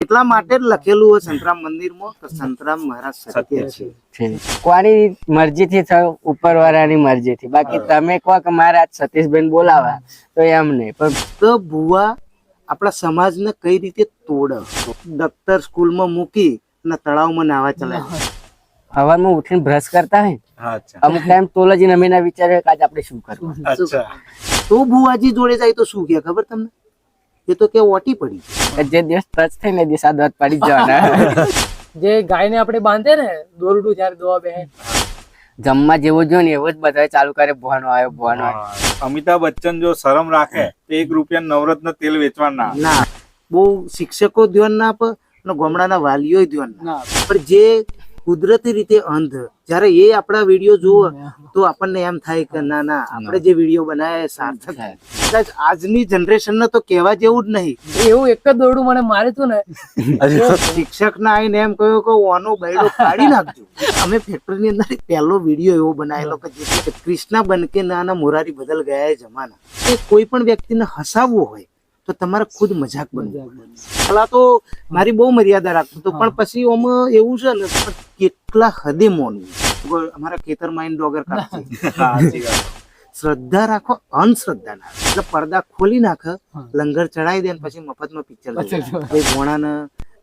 એટલા માટે જ લખેલું હોય સંતરામ મંદિરમાં કે સંતરામ મહારાજ સત્ય છે. કોની મરજીથી થયું? ઉપરવાળાની મરજીથી. બાકી તમે કહો કે મારે આજ સતીશભાઈ બોલાવા તો એમ નહીં. પણ તો ભુવા આપણા સમાજને કઈ રીતે તોડે. દફતર સ્કૂલમાં મૂકી અને તળાવમાં નાવા ચલાવે. સવારમાં ઉઠીને બ્રશ કરતા હોય અમુક ટાઈમ તોલજી નમીના વિચારે કે આજે આપણે શું કરવું. તો ભુવાજી જોડે જાય તો શું કે ખબર તમને? એ તો કે ઓટી પડી. જે દિવસ ટચ થઈ ને દિવસ આ દોત પડી જ જવાના. જે ગાયને આપણે બાંધે ને દોરડું જયારે દોવા બે જમવા જેવો જો ને એવો જ બધા ચાલુ કરે. ભવાનો આવ્યો ભવાનો આવ્યો. અમિતાભ બચ્ચન જો શરમ રાખે તો 1 રૂપિયા નવરત્ન તેલ વેચવાના ના. બહુ શિક્ષકો ધ્યાન ના આપે અને ગામડાના વાલીઓ ધ્યાન ના આપે. પણ જે કુદરતી રીતે અંધ જયારે એ આપણા વિડીયો જોવે તો આપણને એમ થાય કે ના ના આપણે જે વિડીયો બનાવ્યા સાર્થક થાય. કદાચ આજની જનરેશન ને તો કહેવા જેવું જ નહીં. એવું એક જ દોરડું મને માર્યું હતું ને શિક્ષક ના આવીને એમ કહ્યું કે ઓનો બૈડો કાઢી નાખજો. અમે ફેક્ટરી ની અંદર પહેલો વિડીયો એવો બનાવેલો કે જે કૃષ્ણા બન કે નાના મોરારી બદલ ગયા જમાના. એ કોઈ પણ વ્યક્તિને હસાવવો હોય તો તમારે ખુદ મજાક બનવું. પેલા તો મારી બહુ મર્યાદા રાખતો હતો પણ પછી ઓમાં એવું છે ને કેટલા હદે મોનવું. અમારા ખેતરમાં આવીને ડોગર કાઢશે. શ્રદ્ધા રાખો, અંધશ્રદ્ધા ના. એટલે પડદા ખોલી નાખે, લંગર ચડાવી દે પછી મફતમાં પિક્ચર ભોણાને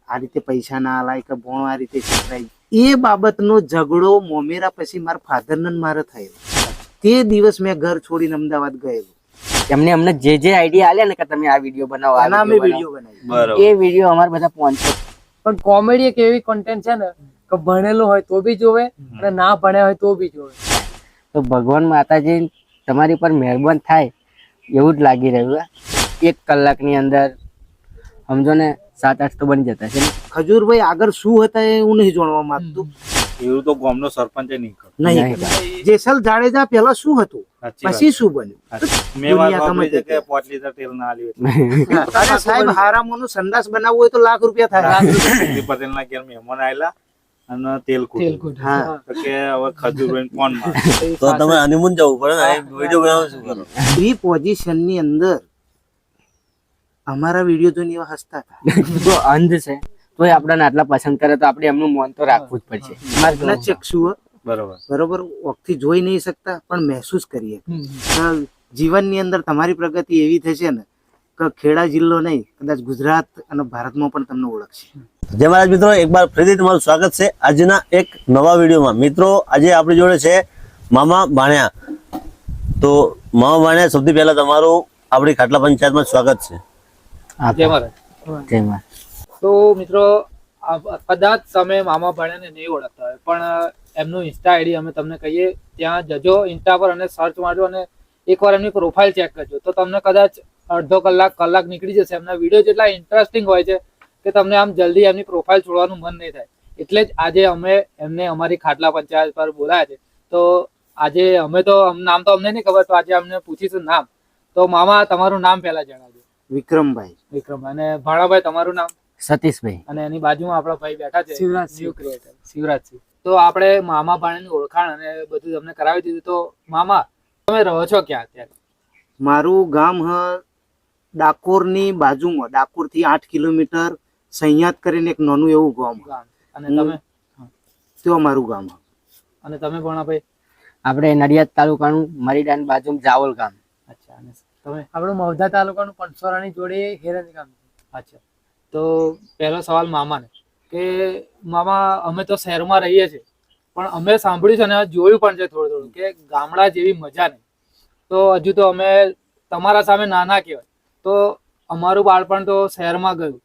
આ રીતે પૈસા ના આલાય કે ભોણો આ રીતે છેતરાય. એ બાબતનો ઝઘડો મોમેરા પછી મારા ફાધર ને મારે થયેલો. તે દિવસ મેં ઘર છોડીને અમદાવાદ ગયેલો. એમને અમને જે આઈડિયા આલ્યા ને કે તમે આ વિડીયો બનાવો, અમે વિડીયો બનાવી, એ વિડીયો અમારે બધા પહોંચતો. પણ કોમેડી એક એવી કન્ટેન્ટ છે ને કે ભણેલો હોય તો બી જોવે અને ના ભણ્યા હોય તો બી જોવે. તો ભગવાન માતાજી તમારી પર મહેરબાન થાય એવું જ લાગી રહ્યું. 1 કલાકની અંદર સમજો ને 7-8 તો બની જતા છે. ખજૂરભાઈ આગળ શું હતા એ હું નહીં જાણવા માંગતું. એવું તો ગામનો સરપંચ નહીં કરે. નહીં. જેસલ જાડેજા પેલા શું હતું પછી શું બન્યું? મેં વાત સાંભળી છે કે 5 લીટર તેલ ના આલ્યું. અરે સાહેબ હારામોનું સંડાસ બનાવવું હોય તો લાખ રૂપિયા થાય. પટેલ ના ઘેર મહેમાન આવેલા અને તેલ ખૂટ્યું. હા તો કે હવે ખજૂરભાઈ ફોન માં તો તમે હનીમૂન જવું પડે ને, વિડિયો બનાવો શું કરો? ફ્રી પોઝિશન ની અંદર અમારા વિડીયો જોઈને એવા હસતા હતા. જો અંધ છે તોય આપણને આટલા પસંદ કરે તો આપણે એમનું મન તો રાખવું જ પડશે. મારા ચક્ષુઓ બરોબર બરોબર ઓખથી જોઈ નહીં શકતા પણ મહેસૂસ કરીએ. જીવનની અંદર તમારી પ્રગતિ એવી થશે ને કે ખેડા જિલ્લો નહીં કદાચ ગુજરાત અને ભારતમાં પણ તમને ઓળખશે. જય મહારાજ મિત્રો, એક બાર ફરીથી તમારું સ્વાગત છે આજના એક નવા વિડીયોમાં. મિત્રો આજે આપણી જોડે છે મામા ભાણ્યા. તો મામા ભાણ્યા, સૌથી પહેલા તમારું આપણી ખાટલા પંચાયતમાં સ્વાગત છે. જય મહારાજ. જય મહારાજ. તો મિત્રો કદાચ તમે મામા ભાણ્યાને નહીં ઓળખતા હોય પણ એમનું ઇન્સ્ટા આઈડી અમે તમને કહીએ ત્યાં જજો ઇન્સ્ટા પર અને સર્ચ મારજો અને એકવાર એમની પ્રોફાઇલ ચેક કરજો તો તમને કદાચ અડધો કલાક નીકળી જશે. એમના વિડીયો જેટલા ઇન્ટરેસ્ટિંગ હોય છે કે તમને આમ જલ્દી એમની પ્રોફાઇલ છોડવાનું મન નહીં થાય. એટલે જ આજે અમે એમને અમારી ખાટલા પંચાયત પર બોલાયા છે. તો આજે અમે તો નામ તો અમને નહીં ખબર, તો આજે અમને પૂછીશું નામ. તો મામા તમારું નામ પહેલા જણાવજો. વિક્રમભાઈ. વિક્રમભાઈ. અને ભાણાભાઈ તમારું નામ? સતીશભાઈ. અને એની બાજુમાં આપણા ભાઈ બેઠા છે ન્યુ ક્રિએટર શિવરાજસિંહ. તો આપણે મામા ભાણેની ઓળખાણ અને બધું તમને કરાવી દીધું. તો મામા તમે રહો છો ક્યાં અત્યારે? મારું ગામ ડાકોરની બાજુમાં, ડાકોર થી 8 કિલોમીટર સૈયાદ કરીને એક નાનું એવું ગામ. અને તમે? તો અમારું ગામ. અને તમે ભાણાભાઈ? આપણે નડિયાદ તાલુકાનું મરીડાની બાજુમાં જાવલ ગામ. અચ્છા. અને તમે? આપણું મવધા તાલુકાનું પણસોરાની જોડે હેરન ગામ. અચ્છા. તો પહેલો સવાલ મામાને કે મામા અમે તો શહેરમાં રહીએ છીએ પણ અમે સાંભળ્યું છે અને જોયું પણ છે થોડું કે ગામડા જેવી મજા નહીં. તો હજુ તો અમે તમારા સામે નાના કહેવાય. તો અમારું બાળપણ તો શહેરમાં ગયું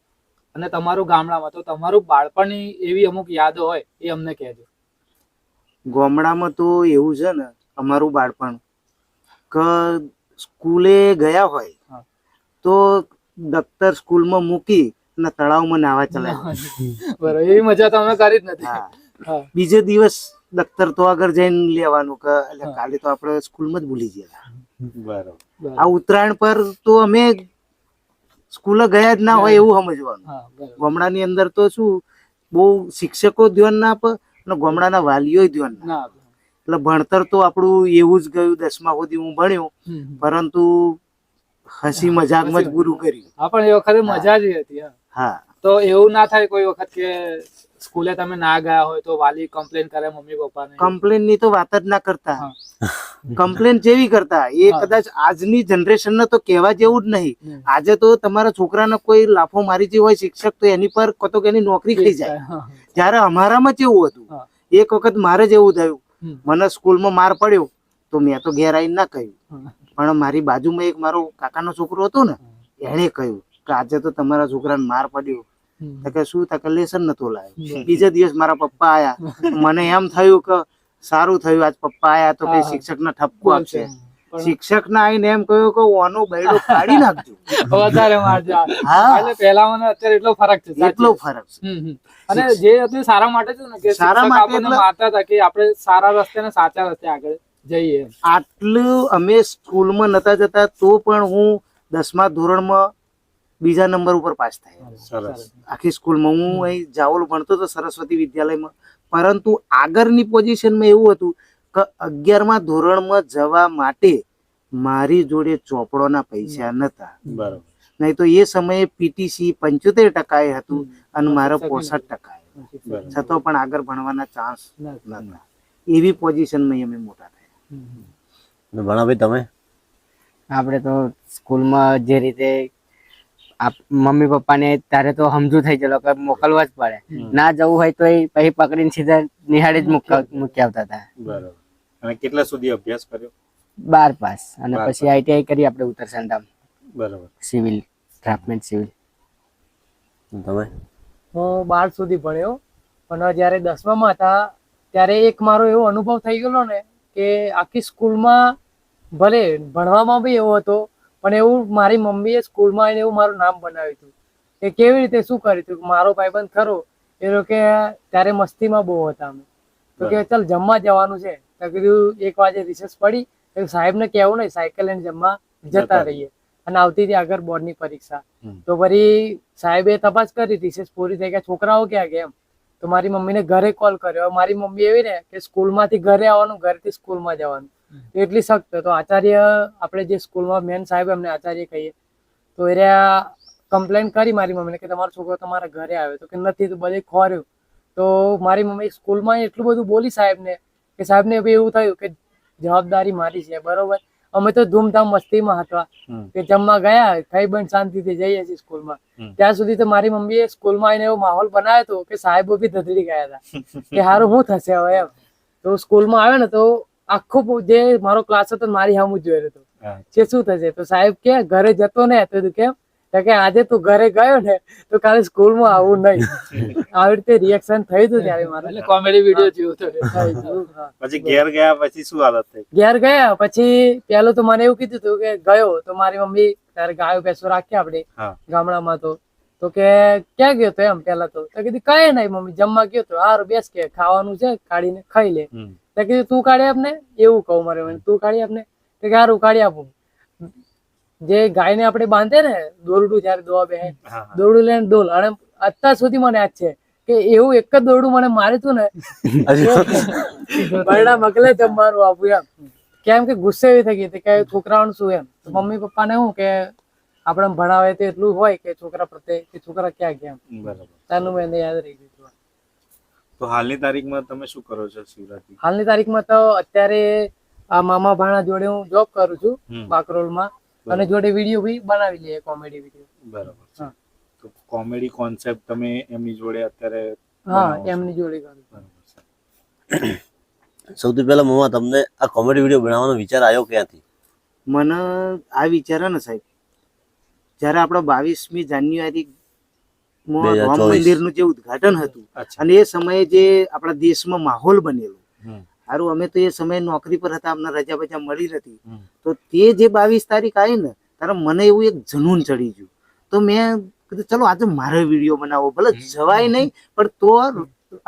અને તમારું ગામડામાં. તો તમારું બાળપણની એવી અમુક યાદો હોય એ અમને કહેજો. ગામડામાં તો એવું છે ને અમારું બાળપણ કે સ્કૂલે ગયા હોય તો દફતર સ્કૂલમાં મૂકી અને તળાવમાં નાવા ચલાવે. બરાબર. એવી મજા તો અમે કરી જ નથી. બીજે દિવસ દફતર તો આગળ જઈને લેવાનું કે કાલે તો આપણે સ્કૂલમાં જ ભૂલી ગયા. બરોબર. આ ઉત્તરાયણ પર તો અમે સ્કૂલે ગયા જ ના હોય એવું સમજવાનું. ગામડાની અંદર તો શું બહુ શિક્ષકો ધ્યાન ના આપે અને ગામડાના વાલીઓ ધ્યાન ના આપે. એટલે ભણતર તો આપણું એવું જ ગયું. 10મા સુધી હું ભણ્યો પરંતુ હસી મજાકમાં જ પૂરું કર્યું. હા પણ એ વખતે મજા જ હતી. હા. તો એવું ના થાય કોઈ વખત કે સ્કૂલે તમે ના ગયા હોય તો વાલી કમ્પ્લેન કરે મમ્મી પપ્પાને? કમ્પ્લેન ની તો વાત જ ના કરતા. હા. કમ્પ્લેન જેવી કરતા એ હા. કદાચ આજની જનરેશન ને તો કહેવા જેવું જ નહીં. આજે તો તમારા છોકરાને કોઈ લાફો મારી જે હોય શિક્ષક તો એની પર કતો કે એની નોકરી થઈ જાય. હા. જ્યારે અમારામાં કેવું હતું, હા. એક વખત મારે જ એવું થયું, હમ. મને સ્કૂલમાં માર પડ્યો તો મેં તો ઘેર આવીને ના કહ્યું, હા. પણ મારી બાજુમાં એક મારો કાકાનો છોકરો હતો ને એણે કહ્યું કે આજે તો તમારા છોકરાને માર પડ્યો. તો કે શું થાય? કે લેસન નતો લાવ્યો. બીજા દિવસ મારા પપ્પા આયા, મને એમ થયું કે સારું થયું આજ પપ્પા આયા તો કઈ હા. શિક્ષક ને ઠપકો આપશે. પણ શિક્ષક ને આવીને એમ કહ્યું કે ઓનો બૈડો કાઢી નાખજો. વધારે મારજો. હા. એટલે પહેલા મને અત્યારે એટલો ફરક છે. સાચી એટલો વાત. ફરક છે. હમ, હમ. અને જે હતું એ સારા માટે છે ને કે સારા શિક્ષક માટે આપણને એટલે- મારતા હતા કે આપણે સારા રસ્તે ને સાચા રસ્તે આગળ જઈએ એમ. આટલું અમે સ્કૂલમાં નતા જતા તો પણ હું 10મા ધોરણમાં બીજા નંબર ઉપર પાસ થયો. સરસ. આખી સ્કૂલમાં હું અહીં જાવલ ભણતો હતો સરસ્વતી વિદ્યાલયમાં, પરંતુ આગળની પોઝિશનમાં એવું હતું કે 11મા ધોરણમાં જવા માટે મારી જોડે ચોપડોના પૈસા નતા. બરોબર. નહીં તો એ સમયે પીટીસી 75% હતું અને મારો 65%. બરોબર. છતાં પણ આગળ ભણવાના ચાન્સ ના. નતા. એવી પોઝિશનમાં અમે મોટા થયા. અને ભણાભાઈ તમે? આપણે તો સ્કૂલમાં જે રીતે મમ્મી પપ્પાને ત્યારે તો સમજુ થઈ ગયેલો કે મોકલવા જ પડે. ના જવું હોય તો એ પછી પકડીને સીધા નિહાળી જ મૂકી આવતા હતા. બરોબર. અને કેટલા સુધી અભ્યાસ કર્યો? 12 પાસ અને 12 પછી આઈટીઆઈ કરી આપણે ઉત્તરસંધામ બરોબર. Civil, draughtsman civil. તમે? હું 12 સુધી ભણ્યો, પણ જ્યારે 10મામાં હતા ત્યારે એક મારો એવો અનુભવ થઈ ગયેલો ને કે આખી સ્કૂલમાં ભલે ભણવામાં બી એવો હતો, પણ એવું મારી મમ્મીએ સ્કૂલમાં આવીને એવું મારું નામ બનાવ્યું હતું કે કેવી રીતે શું કર્યું હતું. મારો ભાઈબંધ ખરો એ લોકો ત્યારે મસ્તીમાં બહુ હતા અમે, તો કે ચાલ જમવા જવાનું છે, તો કીધું 1 વાગે રિસેસ પડી તો સાહેબને કહેવું નહીં, સાયકલ લઈને જમવા જતા રહીએ. અને આવતી હતી આગળ બોર્ડની પરીક્ષા, તો ફરી સાહેબે તપાસ કરી, રિસેસ પૂરી થઈ ગયા, છોકરાઓ ક્યાં ગયા એમ. તો મારી મમ્મીને ઘરે કોલ કર્યો. મારી મમ્મી એવી ને કે સ્કૂલમાંથી ઘરે આવવાનું, ઘરેથી સ્કૂલમાં જવાનું, એટલી સખ્ત. તો આચાર્ય આપણે જે સ્કૂલમાં મેન સાહેબ એમને આચાર્ય કહીએ, તો એ કમ્પ્લેન કરી મારી મમ્મીને કે તમારો છોકરો તમારા ઘરે આવ્યો, તો કે નથી, તો બધે ખોર્યું. તો મારી મમ્મી સ્કૂલમાં એટલું બધું બોલી સાહેબને કે સાહેબને બી એવું થયું કે જવાબદારી મારી છે, બરોબર. અમે તો ધૂમધામ મસ્તીમાં હતા કે જમવા ગયા, ખાઈ બંધ શાંતિથી જઈએ છીએ સ્કૂલમાં. ત્યાં સુધી તો મારી મમ્મીએ સ્કૂલમાં આવીને એવો માહોલ બનાવ્યો હતો કે સાહેબો બી ધધડી ગયા હતા કે હારું શું થશે હવે એમ. તો સ્કૂલમાં આવ્યો ને તો આખો જે મારો ક્લાસ હતો મારી સામું જ જોયેલો હતો કે શું થશે. તો સાહેબ કે ઘરે જતો ને, તો કેમ કે આજે તું ઘરે ગયો ને તો કાલે સ્કૂલમાં આવું નહીં. આવી રીતે રિએક્શન થયું હતું ત્યારે મારે. એટલે કોમેડી વિડીયો જેવું થયું. પછી ઘેર ગયા પછી શું હાલત થઈ? ઘેર ગયા પછી પેલું તો મને એવું કીધું હતું કે ગયો તો મારી મમ્મી ત્યારે ગાયો ભેંસો રાખી આપણે હા. ગામડામાં, તો કે ક્યાં ગયો તો એમ. પેલા તો કીધું કઈ નહીં મમ્મી, જમવા ગયો તો. હારું બેસ કે ખાવાનું છે કાઢીને ખાઈ લે. તો કીધું તું કાઢી આપને, એવું કહું મારે મમ્મી, તું કાઢી આપને. તો કે હારું કાઢી આપું. જે ગાયને આપણે બાંધે ને દોરડું, જયારે દોવા બે દોરડું લઈને ડોલ, અને અત્યાર સુધી મને યાદ છે કે એવું એક જ દોરડું મને માર્યું હતું ને, બરડા મગલે જમવાનું આપું એમ. કેમ કે ગુસ્સે એવી થઈ ગઈ હતી કે છોકરાઓનું શું એમ. તો મમ્મી પપ્પાને શું કે આપણે ભણાવે તો એટલું હોય કે છોકરા પ્રત્યે કે છોકરા ક્યાં ગયા એમ. બરોબર. તાનું મને યાદ રહી ગયું. તો હાલની તારીખમાં તમે શું કરો છો શિવરાત્રી? હાલની તારીખમાં તો અત્યારે આ મામા ભાણા જોડે હું જોબ કરું છું બાકરોલમાં, અને જોડે વિડીયો બી બનાવી લઈએ, કોમેડી વિડીયો. બરોબર છે. હા. તો કોમેડી કોન્સેપ્ટ તમે એમની જોડે અત્યારે હા, બનાવો છો? એમની જોડે કરું. બરોબર છે. સૌથી પહેલા મમ્મા તમને આ કોમેડી વિડીયો બનાવવાનો વિચાર આવ્યો ક્યાંથી? મને આ વિચાર ને સાહેબ, જયારે આપડે 22મી જાન્યુઆરી 2024 રામ મંદિરનું જે ઉદ્ઘાટન હતું, અચ્છા. અને એ સમયે જે આપણા દેશમાં માહોલ બનેલો, હમ. સારું અમે તો એ સમયે નોકરી પર હતા, અમને રજા બજા મળી નથી. હમ. તો તે જે 22 તારીખ આવી ને ત્યારે મને એવું એક જનૂન ચડી ગયું. તો મેં કીધું ચલો આજે મારે વિડીયો બનાવવો, ભલે જવાય નહીં પણ તો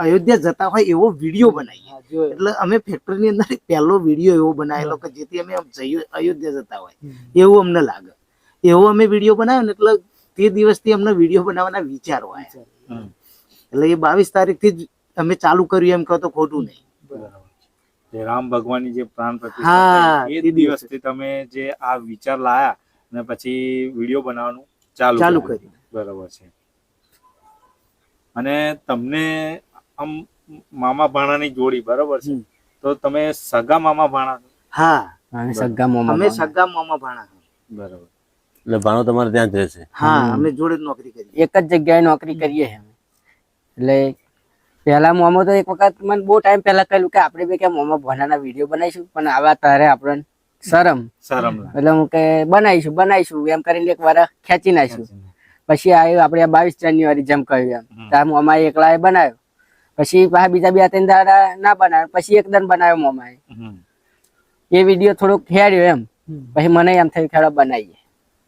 અયોધ્યા જતા હોય એવો વિડીયો બનાવીએ. હા, જોયો. એટલે અમે ફેક્ટરીની અંદર પહેલો વિડીયો એવો બનાવેલો કે જેથી અમે આમ જઈએ અયોધ્યા જતા હોય એવું અમને લાગે, એવો અમે વિડીયો બનાવ્યો ને. એટલે તે દિવસથી અમને વિડીયો બનાવવાના વિચારો આવ્યા. હમ. એટલે એ 22 તારીખથી જ અમે ચાલુ કર્યું, એમ કહો તો ખોટું નહીં. બરાબર છે. જે રામ ભગવાનની જે પ્રાણ હા, પ્રતિષ્ઠા થઈ, તે એ દિવસથી તમે જે આ વિચાર લાયા અને પછી વિડીયો બનાવવાનું ચાલુ ચાલુ કર્યું. કર્યું. બરાબર છે. અને તમને આમ મામા ભાણાની જોડી બરોબર છે, હમ. તો તમે સગા મામા ભાણા છો? હા, અમે સગા મોમાં અમે સગા મામા ભાણા. બરોબર. એટલે ભાણો તમારે ત્યાં જ રહેશે. હા, અમે જોડે જ નોકરી કરી. એક જ જગ્યાએ નોકરી કરીએ છીએ અમે. એટલે પહેલા મોમો તો એક વખત મને બહુ ટાઈમ પહેલા કહ્યું કે આપણે બે કે મોમો ભણાના વિડીયો બનાવીશું, પણ આવા તારે આપણને શરમ, શરમ લાગે. એટલે હું કે બનાવીશું એમ કરીને એક વાર ખેંચી નાખ્યું. પછી આવ્યું આપણે 22 જાન્યુઆરી જેમ કહ્યું એમ, ત્યાં મોમાએ એકલાએ બનાવ્યો. પછી પાછા બીજા 2-3 દાડા ના બનાવ્યો, પછી એકદમ બનાવ્યો મોમાએ. હમ. એ વિડીયો થોડોક હેડ્યો એમ, પછી મને એમ થયું ખેડો બનાવીએ,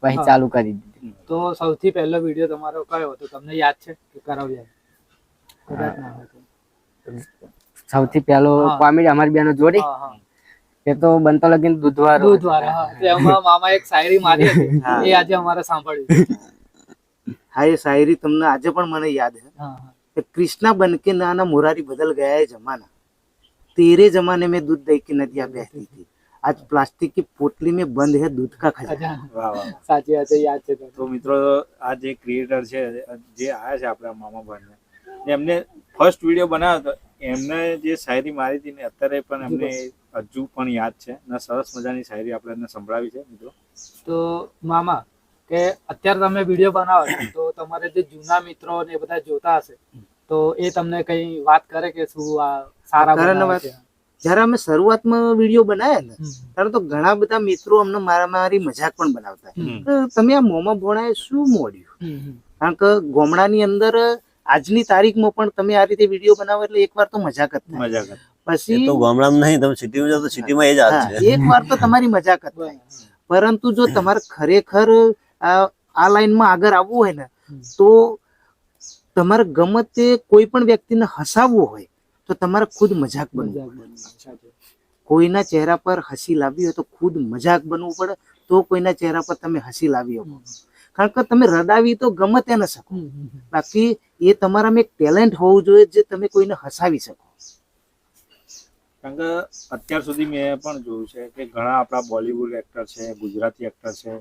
પછી ચાલુ કરી દીધું. તો સૌથી પહેલો વિડીયો તમારો કયો હતો, તમને યાદ છે કે કરાવ્યા? કદાચ ના હોય તો. સૌથી પહેલો હા. કોમેડી અમારી બેનો જોડી, હા, હા. એ તો બનતો લગીન દૂધવાળો. દૂધવાળા, હા. તો એમાં મામા એક શાયરી મારી હતી, એ આજે અમારે સાંભળ્યું. હા, એ શાયરી તમને આજે પણ મને યાદ છે હા, હા. कि कृष्णा बन के नाना मुरारी बदल गया है जमाना, तेरे जमाने में दूध दही की नदियां बहती थी, आज प्लास्टिक की पोटली में बंद है दूध का खजाना. વાહ વાહ. સાચી વાત છે, યાદ છે તમને. તો મિત્રો, આ જે ક્રિએટર છે, જે આયા છે આપણા મામા ભાણને, એમને ફર્સ્ટ વિડીયો બનાવ્યો હતો, એમને જે શાયરી મારી હતી ને અત્યારે પણ એમને હજુ પણ યાદ છે ને. સરસ મજાની શાયરી આપણે એમને સંભળાવી છે મિત્રો. તો મામા, કે અત્યારે તમે વિડીયો બનાવો છો, તો તમારે જે જૂના મિત્રો ને એ બધા જોતા હશે, તો એ તમને કઈ વાત કરે કે શું આ સારા કરે ને બનાવે વાત. છે? જયારે અમે શરૂઆતમાં વિડીયો બનાવ્યા ને, હમ. ત્યારે તો ઘણા બધા મિત્રો અમને મારી મજાક પણ બનાવતા હમ. કે તમે આ મોમાં ભોણાએ શું મોડ્યું, હમ, હમ. કારણ કે ગામડાની અંદર આજની તારીખમાં પણ તમે આ રીતે વિડીયો બનાવો એટલે એકવાર તો મજાક જ થાય. મજા કરે. એ પછી તો ગામડામાં નહીં, તમે સિટીમાં જાઓ તો સિટીમાં એ જ હાલ હા, છે. એકવાર તો તમારી મજાક જ થાય. પરંતુ જો તમારે ખરેખર આ લાઈનમાં આગળ આવવું હોય ને, તો તમારે ગમે તે કોઈ પણ વ્યક્તિને હસાવવું હોય તો તમારે ખુદ મજાક બનવું પડે. કોઈના ચહેરા પર હસી લાવવી હોય તો ખુદ મજાક બનવું પડે, તો કોઈના ચહેરા પર તમે હસી લાવી શકો. કારણ કે તમે રડાવી તો ગમે તેને શકો, બાકી એ તમારામાં એક ટેલેન્ટ હોવું જોઈએ જે તમે કોઈને હસાવી શકો. કારણ કે અત્યાર સુધી મેં પણ જોયું છે કે ઘણા આપણા બોલિવૂડ એક્ટર છે, ગુજરાતી એક્ટર છે,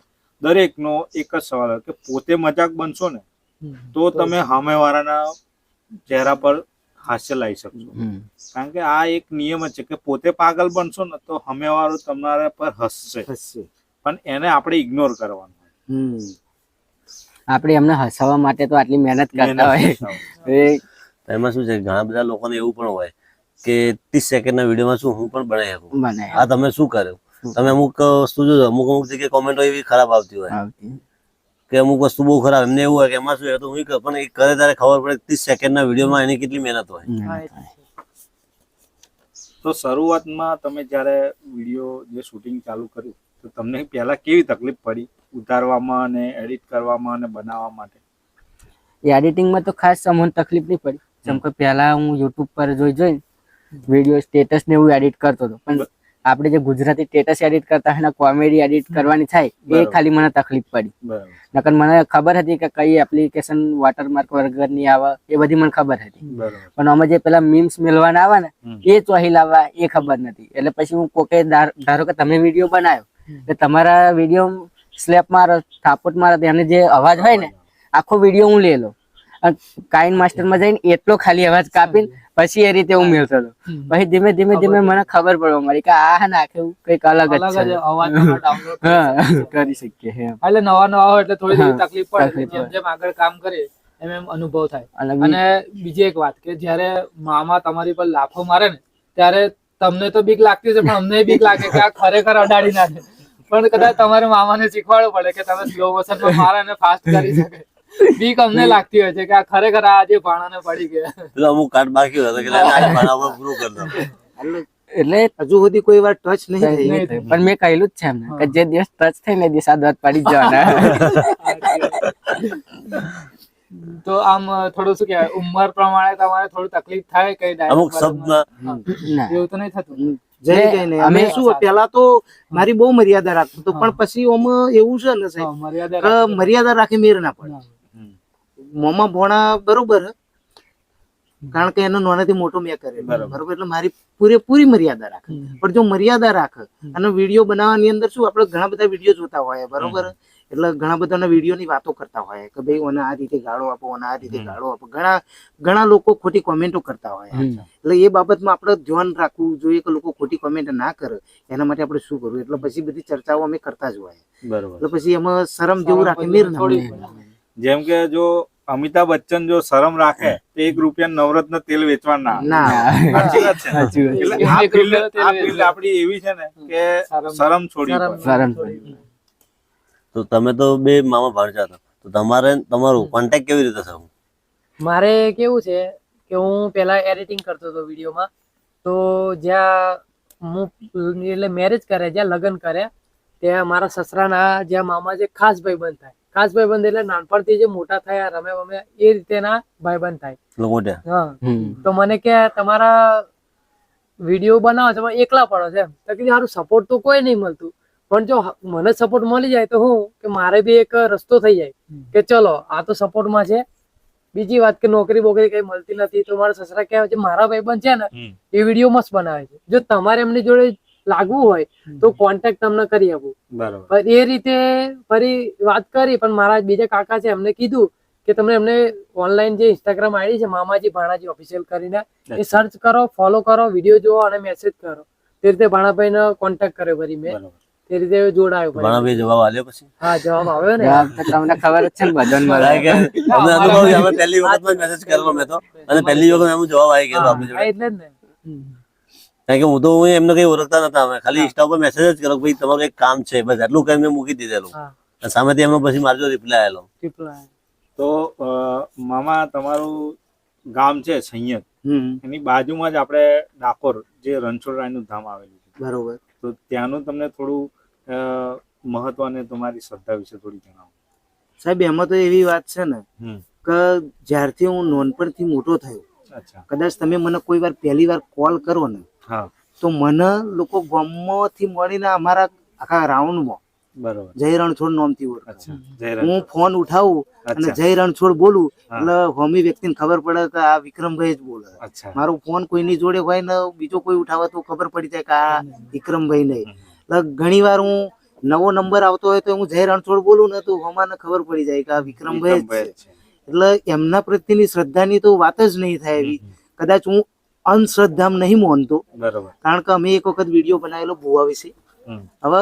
દરેકનો એક જ સવાલ હોય કે પોતે મજાક બનશો ને તો તમે સામેવાળાના ચહેરા પર હાસ્ય લાવી શકશો. કારણ કે આ એક નિયમ જ છે કે પોતે પાગલ બનશો ને તો સામેવાળો તમારા પર હસશે, પણ એને આપણે ઇગ્નોર કરવાનું. આપણે એમને હસાવવા માટે તો આટલી મહેનત કરતા હોય. તો એમાં શું છે, ઘણા બધા લોકોને એવું પણ હોય કે 30 સેકન્ડના વિડીયોમાં શું હું પણ બનાવી શકું. બનાય આ તમે શું કર્યું? તમે અમુક વસ્તુ જોજો, અમુક જગ્યાએ કોમેન્ટો એવી ખરાબ આવતી હોય કે અમુક વસ્તુ બહુ ખરાબ, એમને એવું હોય કે એમાં શું તો હું પણ એ કરે ત્યારે ખબર પડે 30 સેકન્ડના વિડીયોમાં એની કેટલી મહેનત હોય. તો શરૂઆતમાં તમે જ્યારે વિડીયો જે શૂટિંગ ચાલુ કર્યું તો તમને પહેલા કેવી તકલીફ પડી ઉતારવામાં અને એડિટ કરવામાં અને બનાવવા માટે? એડિટિંગમાં તો ખાસ અમને તકલીફ નહીં પડી, જેમ કે પહેલા હું યુટ્યુબ પર જોઈને વિડીયો સ્ટેટસ ને એવું એડિટ કરતો હતો, પણ આપણે જે ગુજરાતી સ્ટેટસ એડિટ કરતા હોય કોમેડી એડિટ કરવાની થાય એ ખાલી મને તકલીફ પડી. બરાબર. નકર મને ખબર હતી કે કઈ એપ્લિકેશન વોટરમાર્ક વગરની આવે એ બધી મને ખબર હતી, બરાબર. પણ અમે જે પેલા મીમ્સ મેળવાના આવે ને એ ચોહી લાવવા એ ખબર નથી. એટલે પછી હું કોકે ધારો કે તમે વિડીયો બનાવ્યો એટલે તમારા વિડીયો સ્લેપ મારો, થાપોટ મારો, એમને જે અવાજ હોય ને આખો વિડીયો હું લઈ લઉં, કાઇન માસ્ટરમાં જઈને એટલો ખાલી અવાજ કાપીને પછી એ રીતે હું મેળતો હતો. પછી ધીમે ધીમે મને ખબર પડવા મળી કે આ નાખે કંઈક અલગ જ છે, અવાજ ડાઉનલોડ હા કરી શકીએ એમ. એટલે નવા હોય એટલે થોડી હા, તકલીફ પડે, તકલીફ જેમ જેમ આગળ કામ કરીએ એમ એમ અનુભવ થાય. અને અને બીજી એક વાત કે જ્યારે મામા તમારી પર લાફો મારે ને ત્યારે તમને તો બીક લાગતી છે, પણ અમને બીક લાગે કે આ ખરેખર અડાડી નાખે. પણ કદાચ તમારે મામાને શીખવાડવું પડે કે તમે સ્લો મોશનમાં મારે અને ફાસ્ટ કરી શકે. બીક અમને લાગતી હોય છે કે આ ખરેખર આ જે ભાણાને પડી ગયા. પેલો અમુક કાર્ડ બાકી હતો કે આ બનાવવા પૂરું કરી દઉં. એટલે હજુ સુધી કોઈ વાર ટચ નહીં થઈ. નહીં થઈ. પણ મેં કહેલું જ છે એમને કે જે દિવસ ટચ થાય ને દિવસ આ દાંત પડી જ જવાના. તો આમ થોડું શું કહેવાય, ઉંમર પ્રમાણે તમારે થોડું તકલીફ થાય કઈ અમુક dialogue શબ્દ ના. એવું તો નહીં થતું. જઈ કઈ નહીં. અમે શું પેલા તો મારી બહુ મર્યાદા રાખતો હતો, પણ પછી આમાં એવું છે ને સાહેબ, હા, મર્યાદા કે રાખવી. મર્યાદા રાખી મેર ના પડે. મોમાં ભોણા બરોબર હે, કારણ કે એનો નાનાથી મોટો મેં કરેલો બરોબર, એટલે મારી પૂરેપૂરી મર્યાદા રાખે. પણ જો મર્યાદા રાખે અને વિડીયો બનાવવાની અંદર શું આપણે ઘણા બધા વિડીયો જોતા હોય બરોબર, એટલે ઘણા બધાના વિડીયોની વાતો કરતા હોય કે ભાઈ ઓને આ રીતે ગાળો આપો, ઓને આ રીતે ગાળો આપો. ઘણા લોકો ખોટી કોમેન્ટો કરતા હોય. એટલે એ બાબતમાં આપણે ધ્યાન રાખવું જોઈએ કે લોકો ખોટી કોમેન્ટ ના કરે. એના માટે આપણે શું કરવું? એટલે પછી બધી ચર્ચાઓ અમે કરતા જ હોય. બરોબર. એટલે પછી એમાં શરમ જેવું રાખે મેર ના હોય. જેમ કે જો અમિતાભ બચ્ચન જો શરમ રાખે તો ₹1 નવરત્ન તેલ વેચવા ના સાચી વાત છે ને? એટલે આ field આપણી એવી છે ને કે શરમ છોડી પડે. તો તમે તો બે મામા ભાણજા હતા, તો તમારું કોન્ટેક્ટ કેવી રીતે થયું? મારે કેવું છે કે હું પેલા એડિટિંગ કરતો હતો વિડીયોમાં. તો જ્યાં હું એટલે મેરેજ કરે, જ્યાં લગ્ન કર્યા, ત્યાં મારા સસરાના જ્યાં મામા જે ખાસ ભાઈબંધ થાય. ખાસ ભાઈબંધ એટલે નાનપણથી જે મોટા થયા, રમે વમે એ રીતેના ભાઈબંધ થાય. મોટા. હા. તો મને કે તમારા વિડીયો બનાવો છો, પણ એકલા પડો છે એમ. તો કીધું સારું, સપોર્ટ તો કોઈ નહીં મળતું, પણ જો મને સપોર્ટ મળી જાય તો હું કે મારે બી એક રસ્તો થઈ જાય કે ચલો આ તો સપોર્ટમાં છે. બીજી વાત કે નોકરી બોકરી કઈ મળતી નથી, તો મારા સસરા કહેવાય છે મારા ભાઈબંધ છે ને એ વિડીયો મસ્ત બનાવે છે, જો તમારે એમની જોડે લાગવું હોય તો કોન્ટેક્ટ તમને કરી આપું. બરાબર. એ રીતે ફરી વાત કરી, પણ મારા બીજા કાકા છે એમને કીધું કે તમે એમને ઓનલાઈન જે ઇન્સ્ટાગ્રામ આઈડી છે મામાજી ભાણાજી ઓફિશિયલ કરીને એ સર્ચ કરો, ફોલો કરો, વિડીયો જુઓ અને મેસેજ કરો. તે રીતે ભાણાભાઈ નો કોન્ટેક્ટ કર્યો ફરી મેં. તે રીતે જોડાયો. ભાણાભાઈ જવાબ આલ્યો પછી? હા, જવાબ આવ્યો ને. તમને ખબર જ છે ને બધાને કારણ કે અમને અનુભવ છે, અમે પહેલી વખત મેસેજ કરેલો મેં તો, અને પહેલી વખત એમ જવાબ આવી ગયો આપણી જોડે. એટલે જ ને. કારણ કે હું એમને કઈ ઓળખતા નતા, અમે ખાલી ઇન્સ્ટા ઉપર મેસેજ જ કર્યો ભાઈ તમારું એક કામ છે, બસ એટલું કઈ મેં મૂકી દીધેલું. સામેથી એમનો પછી મારો રિપ્લાય આવેલો. તો મામા તમારું ગામ છે સૈયદ, એની બાજુમાં જ આપણે ડાકોર જે રણછોડરાયનું ધામ આવેલું છે. બરોબર. તો ત્યાંનું તમને થોડું મહત્વ અને તમારી શ્રદ્ધા વિશે થોડી જણાવો. સાહેબ, એમાં તો એવી વાત છે ને કે જ્યારથી હું નાનપણથી મોટો થયો, અચ્છા. કદાચ તમે મને કોઈ વાર પહેલી વાર કોલ કરો ને હા. તો મને લોકો ગામમાંથી મળીને અમારા આખા રાઉન્ડમાં બરોબર. જય રણછોડ નામથી ઓળખે. અચ્છા. જય હું ફોન ઉઠાવું અને જય રણછોડ બોલું એટલે હોમી વ્યક્તિને ખબર પડે કે આ વિક્રમભાઈ જ બોલે. અચ્છા. મારો ફોન કોઈની જોડે હોય ને બીજો કોઈ ઉઠાવે તો ખબર પડી જાય કે આ વિક્રમભાઈ નહીં. એટલે ઘણી વાર હું નવો નંબર આવતો હોય તો હું જય રણછોડ બોલું ને તો હોમાને ખબર પડી જાય કે આ વિક્રમભાઈ જ છે. એટલે એમના પ્રત્યેની શ્રદ્ધાની તો વાત જ નહીં થાય એવી. કદાચ હું અંધશ્રદ્ધામાં નહીં માનતો, બરોબર. કારણ કે અમે એક વખત વિડીયો બનાવેલો ભુવા વિશે. હવે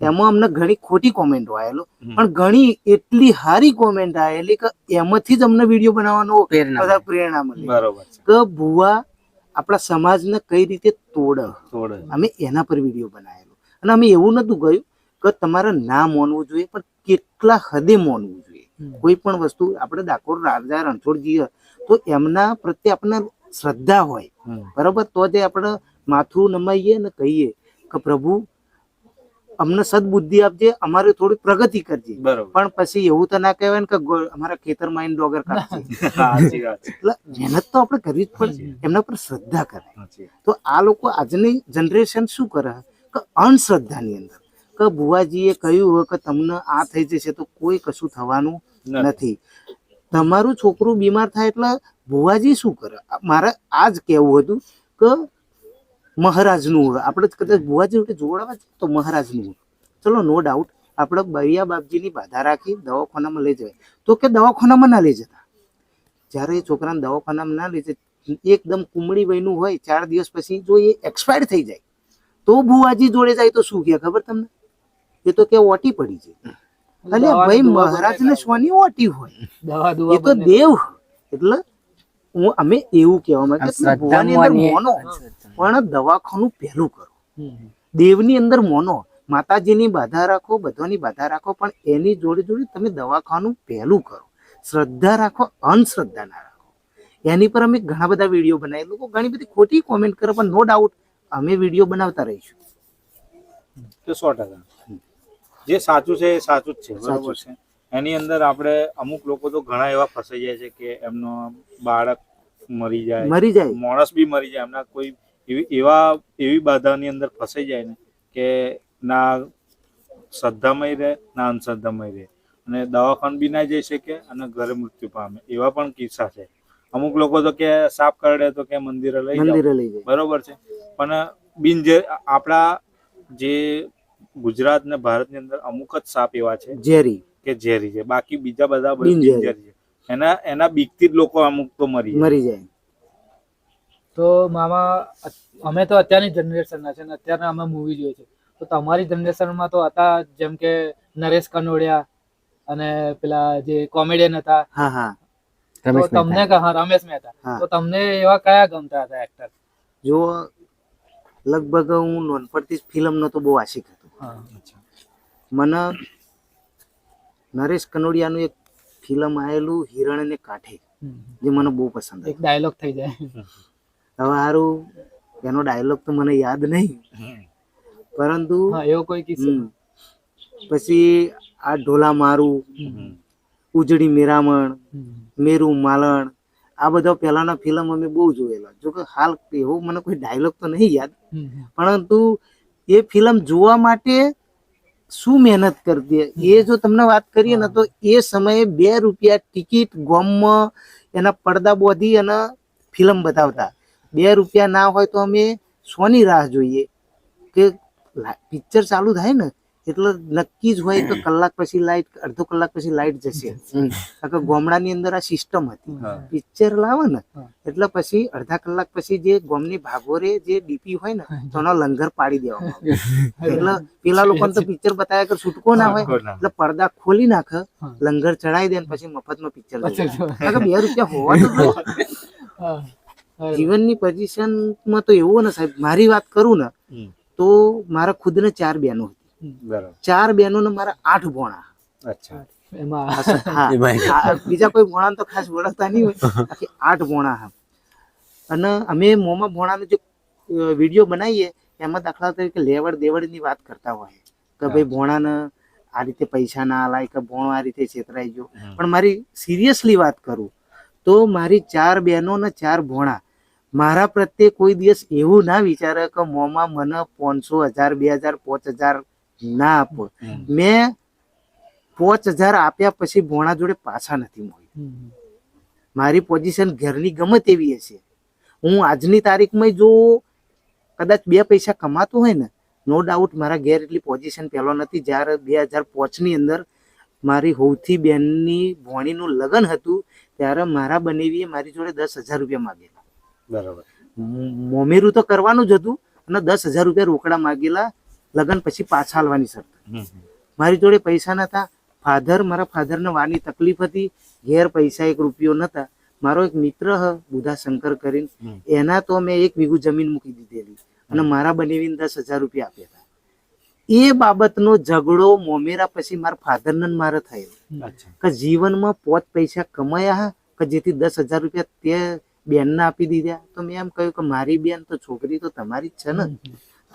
એમાં અમને ઘણી ખોટી કોમેન્ટો આવેલો, પણ ઘણી એટલી સારી કોમેન્ટ આવેલી કે એમાંથી જ અમને વિડીયો બનાવવાનો પ્રેરણા મળી. બરોબર. કે ભુવા આપણા સમાજને કઈ રીતે તોડે, અમે એના પર વિડીયો બનાવેલો. અને અમે એવું નતું કહ્યું કે તમારે ના માનવું જોઈએ, પણ કેટલા હદે માનવું જોઈએ. કોઈ પણ વસ્તુ આપણે ડાકોર રાજા રણછોડજી તો એમના પ્રત્યે આપણને શ્રદ્ધા હોય, બરોબર, તો જે આપણે માથું નમાઈએ ને કહીએ કે પ્રભુ અમને સદબુદ્ધિ આપજે, અમારે થોડી પ્રગતિ કરજે. પણ પછી એવું તો ના કહેવાય ને કે અમારા ખેતરમાં આવીને ડોગર કાઢશે. એટલે મહેનત તો આપણે કરવી જ પડશે, એમના પર શ્રદ્ધા કરે. તો આ લોકો આજની જનરેશન શું કરે કે અંધશ્રદ્ધાની અંદર કે ભુવાજીએ કહ્યું હોય કે તમને આ થઈ જશે તો કોઈ કશું થવાનું નથી. તમારું છોકરું બીમાર થાય એટલે ભુવાજી શું કરે? મારે આ જ કહેવું હતું કે મહારાજનું હોય, આપણે કદાચ ભુવાજી જોડાવા તો મહારાજનું. ચલો નો ડાઉટ, આપણે બૈયા બાપજીની બાધા રાખી દવાખાનામાં લઈ જાય તો કે દવાખાનામાં ના લઈ જતા. જ્યારે એ છોકરાને દવાખાનામાં ના લઈ જાય, એકદમ કુમળી વયનું હોય, 4 દિવસ પછી જો એ એક્સપાયર થઈ જાય તો ભુવાજી જોડે જાય તો શું કહે ખબર તમને? એ તો કે ઓટી પડી છે. એટલે ભાઈ મહારાજને શોની ઓટી હોય? એ તો દેવ. એટલે અમે એવું કહેવા માંગે ભુવાની અંદર મોનો, પણ દવાખાનું પહેલું કરો. દેવની અંદર મોનો, માતાજીની બાધા રાખો, બધાની બાધા રાખો, પણ એની જોડે જોડે તમે દવાખાનું પહેલું કરો. શ્રદ્ધા રાખો, અંધશ્રદ્ધા ના રાખો. એની પર અમે ઘણા બધા વિડીયો બનાવી. લોકો ઘણી બધી ખોટી કોમેન્ટ કરે, પણ નો ડાઉટ અમે વિડીયો બનાવતા રહીશું. તો 100% જે સાચું છે એ સાચું જ છે, બરોબર છે. એની અંદર આપણે અમુક લોકો તો ઘણા એવા ફસાઈ જાય છે કે એમનો બાળક મરી જાય, માણસ બી મરી જાય, એમના કોઈ એવી બાધાની અંદર ફસાઈ જાય ને કે ના શ્રદ્ધામય રહે ના અંધશ્રદ્ધામય રહે, અને દવાખાને બી ના જઈ શકે અને ઘરે મૃત્યુ પામે. એવા પણ કિસ્સા છે. અમુક લોકો તો કે સાપ કરડે તો કે મંદિરે લઈ જાય, બરોબર છે. પણ આપણા જે ગુજરાત ને ભારતની અંદર અમુક જ સાપ એવા છે ઝેરી કે ઝેરી છે, બાકી બીજા બધા બિનઝેરી. બિનઝેરી છે. એના બીકથી જ લોકો અમુક તો મરી જાય. મરી જાય. તો મામા અમે તો અત્યારની જનરેશનના છે ને અત્યારના અમે મૂવી જોઈએ છે, તો તમારી જનરેશનમાં તો હતા જેમ કે નરેશ કનોડિયા અને પેલા જે કોમેડિયન હતા, હા હા. તો રમેશ તમને મહેતા. હા રમેશ મહેતા, હા. તો તમને એવા કયા ગમતા હતા એક્ટર? જો લગભગ હું નાનપણથી ફિલ્મ નો તો બહુ આશિક હતો. મને નરેશ કનોડિયાનું એક ફિલ્મ આવેલું હિરણ ને કાંઠે, જે મને બહુ પસંદ એક ડાયલોગ થઈ જાય. હતું. હવે હારું એનો ડાયલોગ તો મને યાદ નહીં, પરંતુ હા, એવો કોઈ કિસ્સો? હમ. પછી આ ઢોલા મારું, ઉજળી મેરામણ, મેરું માલણ, આ બધા પહેલાના ફિલ્મ અમે બહુ જોયેલા. જો કે હાલ એવો મને કોઈ ડાયલોગ તો નહીં યાદ, પરંતુ એ ફિલ્મ જોવા માટે શું મહેનત કરતી એ જો તમને વાત કરીએ ને તો એ સમયે 2 રૂપિયા ટિકિટ ગામમાં એના પડદા બોધી અને ફિલ્મ બતાવતા. 2 રૂપિયા ના હોય તો અમે સોની રાહ જોઈએ કે પિક્ચર ચાલુ થાય ને એટલે નક્કી જ હોય કે કલાક પછી લાઈટ, અડધો કલાક પછી લાઈટ જશે. કારણ કે ગામડાની અંદર આ સિસ્ટમ હતી. પિક્ચર લાવે ને એટલે પછી અડધા કલાક પછી જે ગામની ભાગોરે જે ડીપી હોય ને તો એનો લંગર પાડી દેવામાં આવે. એટલે પેલા લોકોને તો પિક્ચર બતાવ્યા કે છૂટકો ના હોય એટલે પડદા ખોલી નાખે, લંગર ચડાવી દે ને પછી મફતમાં પિક્ચર જોવે. કારણ કે 2 રૂપિયા હોવા તો જોઈએ. જીવનની પોઝિશનમાં તો એવું ને સાહેબ, મારી વાત કરું ને તો મારા ખુદને 4 બહેનો હતી. બરાબર. 4 બહેનો ને મારા 8 ભોણા. અચ્છા. એમાં હા, બીજા કોઈ ભોણા તો ખાસ ઓળખતા નહીં હોય, બાકી 8 ભોણા. હા. અને અમે મોમાં ભોણાનો જે વિડીયો બનાવીએ એમાં દાખલા તરીકે લેવડ દેવડની વાત કરતા હોય કે ભાઈ ભોણાને આ રીતે પૈસા ના આલાય કે ભોણો આ રીતે છેતરાઈ ગયો. પણ મારી સિરિયસલી વાત કરું તો મારી 4 બહેનો ને 4 ભોણા મારા પ્રત્યે કોઈ દિવસ એવું ના વિચારે કે મોમાં મને 500, 1000, 2000, 5000 ના આપો. મેં 5000 આપ્યા પછી ભોણા જોડે પાછા નથી મળ્યું. મારી પોઝિશન ઘરની ગમે તેવી હશે, હું આજની તારીખમાં જો કદાચ 2 પૈસા કમાતો હોય ને, નો ડાઉટ મારા ઘેર એટલી પોઝિશન પહેલો નથી. જ્યારે 2005 ની અંદર મારી હોવથી બેનની ભોણીનું લગ્ન હતું ત્યારે મારા બનેવીએ મારી જોડે 10,000 રૂપિયા માગેલા. બરાબર. મોમેરું તો કરવાનું જ હતું અને 10,000 રૂપિયા રોકડા માગેલા, લગ્ન પછી પાછા આલવાની શરત. મારી જોડે પૈસા નતા. મારા ફાધરને વાની તકલીફ હતી, ઘેર પૈસા 1 રૂપિયો નતા. મારો એક મિત્ર હ બુધા શંકર કરીને, એના તો મેં 1 વીઘું જમીન મૂકી દીધેલી અને મારા બનેવીને 10,000 રૂપિયા આપ્યા હતા. એ બાબતનો ઝઘડો મોમેરા પછી મારા ફાધરને મારે થયો કે જીવનમાં 5 પૈસા કમાયા કે જેથી 10,000 રૂપિયા તે બેનને આપી દીધા. તો મેં એમ કહ્યું કે મારી બેન તો છોકરી તો તમારી જ છે ને,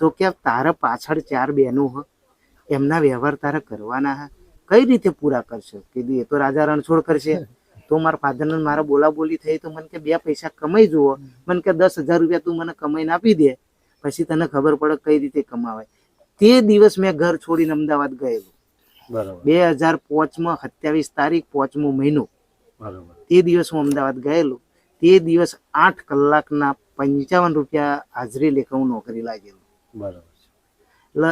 તો કે તારા પાછળ 4 બહેનો હ, એમના વ્યવહાર તારે કરવાના હા, કઈ રીતે પૂરા કરશો? કીધું એ તો રાજા રણછોડ કરશે. તો મારા ફાધરને મારા બોલાબોલી થઈ તો મને કે 2 પૈસા કમાઈ જુઓ, મને કે 10,000 રૂપિયા તું મને કમાઈને આપી દે, પછી તને ખબર પડે કઈ રીતે કમાવાય. તે દિવસ મેં ઘર છોડીને અમદાવાદ ગયેલો. બરાબર. 2005માં 27 તારીખ 5મો મહિનો, બરાબર. તે દિવસ હું અમદાવાદ ગયેલો. તે દિવસ 8 કલાકના 55 રૂપિયા હાજરી લેખે હું નોકરી લાગેલો. બરાબર. એટલે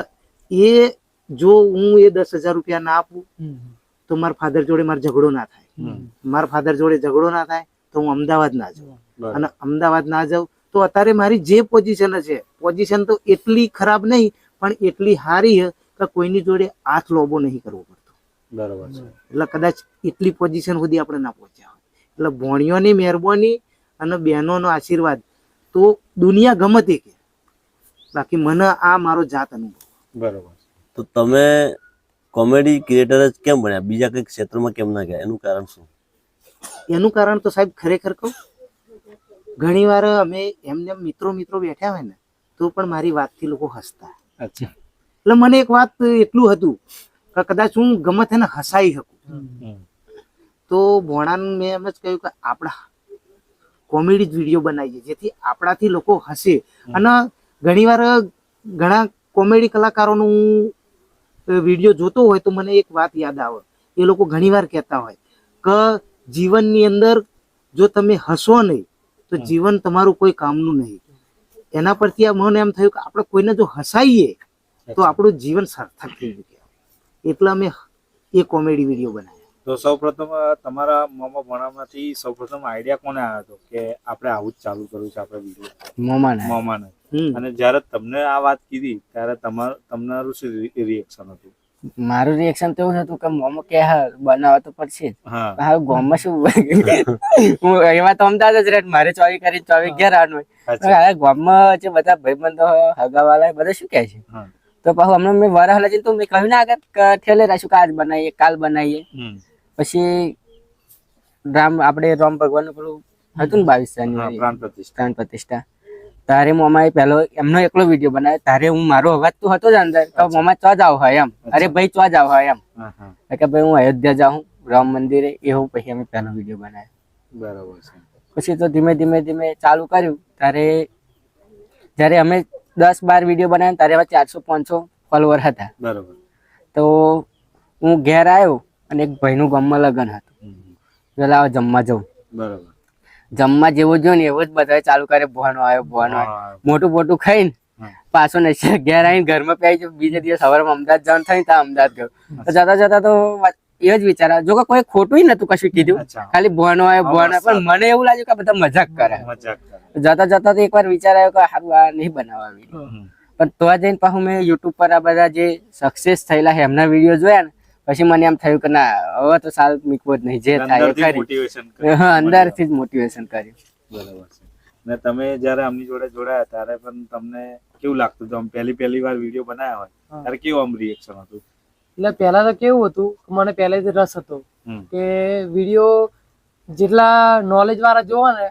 એ જો હું એ 10,000 રૂપિયા ના આપું તો મારા ફાધર જોડે મારો ઝઘડો ના થાય. મારા ફાધર જોડે ઝઘડો ના થાય તો હું અમદાવાદ ના જાઉં. અને અમદાવાદ ના જાઉં તો અત્યારે મારી જે પોઝિશન છે, પોઝિશન તો એટલી ખરાબ નહીં પણ એટલી સારી છે કે કોઈની જોડે હાથ લોબો નહીં કરવો પડતો. બરાબર છે. એટલે કદાચ એટલી પોઝિશન સુધી આપણે ના પહોંચ્યા હોય. એટલે ભોણીઓની મહેરબાની અને બહેનોનો આશીર્વાદ તો દુનિયા ગમે તે કે, બાકી મને આ મારો જાત અનુભવ. બરાબર. તો તમે કોમેડી ક્રિએટર જ કેમ બન્યા, બીજા કઈ ક્ષેત્રમાં કેમ ના ગયા, એનું કારણ શું? એનું કારણ તો સાહેબ ખરેખર કહું, ઘણી વાર અમે એમને મિત્રો બેઠા હોય ને તો પણ મારી વાતથી લોકો હસતા. અચ્છા. એટલે મને એક વાત એટલું હતું કે કદાચ હું ગમે તેને હસાઈ શકું. તો ભોણાને મેં એમ જ કહ્યું કે આપણા કોમેડી જ વિડીયો બનાવીએ જેથી આપણાથી લોકો હસે. અને ઘણીવાર ઘણા કોમેડી કલાકારોનું વિડીયો જોતો હોય તો મને એક વાત યાદ આવે. એ લોકો ઘણીવાર કહેતા હોય કે જીવનની અંદર જો તમે હસો નહીં તો જીવન તમારું કોઈ કામનું નહીં. એના પરથી મને એમ થયું કે આપણે કોઈને જો હસાઈએ તો આપણું જીવન સાર્થક થઈ ગયું કહેવાય. એટલે અમે એ કોમેડી વિડીયો બનાવ્યા. તો સૌપ્રથમ તમારા મામા ભણાવવાથી સૌપ્રથમ આઈડિયા કોને આવ્યો હતો કે આપણે આવું જ ચાલુ કરવું છે આપણે વિડીયો? મોમાના મામાને. હમ. અને જ્યારે તમને આ વાત કીધી ત્યારે તમારું શું રિએક્શન હતું? મારું રિએક્શન તો એવું હતું કે મોમો કે હા બનાવવા તો પડશે જ. હા હા ગામમાં શું હું એમાં તો અમદાવાદ જ રહે, મારે 24 કરી 24 ઘેર આવવાનું હોય. અચ્છા. હવે ગામમાં જે બધા ભાઈબંધો હગાવાલા બધા શું કહે છે, હા. તો પાછું હમણાં મેં વરહલા જઈને તો મેં કહ્યું ના આગળ કે ઠેલે રાખ્યું કે આજ બનાવીએ કાલ બનાવીએ. હમ. પછી આપણે રામ ભગવાનનું પેલું હતું ને 22 હા, જાન્યુઆરી પ્રાણ પ્રતિષ્ઠા. પ્રાણ પ્રતિષ્ઠા, તારે મોમાએ પહેલો એમનો એકલો વિડીયો બનાવ્યો. તારે હું મારો અવાજ તો હતો જ અંદર તો મોમા ચો જાવ હોય એમ, અરે ભાઈ ચો જાવ હોય એમ, હા હા કે ભાઈ હું અયોધ્યા જાઉં રામ મંદિરે, એવું પછી અમે પહેલો વિડીયો બનાવ્યો. બરાબર છે. પછી તો ધીમે ધીમે ધીમે ચાલુ કર્યું. ત્યારે જ્યારે અમે 10-12 વિડીયો બનાવ્યા ત્યારે એમાં 400-500 ફોલોવર હતા. બરાબર. તો હું ઘેર આવ્યો અને એક ભાઈનું ગામમાં લગ્ન હતું, હમ. પેલા જમવા જવું. બરાબર. જમવા જેવું જોયું ને એવું જ બધા ચાલુ કરે, ભવાનો આવ્યો ભવાનો આવ્યો, હા. મોટું મોટું ખાઈને હા. પાછો નશા ઘેર આવીને ઘરમાં પી આવી. બીજે દિવસ સવારમાં અમદાવાદ જવાનું થયું ત્યાં અમદાવાદ ગયો. તો જતા જતા તો એ જ વિચાર, જો કે કોઈ ખોટું નતું કશું કીધું, અચ્છા. ખાલી ભવાનો આવ્યો ભવાનો આવ્યો. પણ મને એવું લાગ્યું કે બધા મજાક કરે. મજાક કરે. જતા જતા તો એકવાર વિચાર આવ્યો કે હારું આ નહીં બનાવવા વિડીયો. હમ. પણ તો જઈને પાછું મેં યુટ્યુબ પર આ બધા જે સક્સેસ થયેલા છે એમના વિડીયો જોયા ને પછી મને એમ થયું કે ના હવે તો સારું મીકવો જ નહીં, જે થાય એ અંદરથી કરી. motivation કરે. હા, અંદરથી જ મોટિવેશન કર્યું. બરાબર છે. ને તમે જ્યારે આમની જોડે જોડાયા ત્યારે પણ તમને કેવું લાગતું હતું? આમ પહેલી વાર વિડીયો બનાવ્યા હોય હા. ત્યારે કેવું આમ રિએક્શન હતું? એટલે પહેલા તો કેવું હતું કે મને પહેલેથી રસ હતો હમ. કે વિડીયો જેટલા નોલેજ વાળા જોવા ને,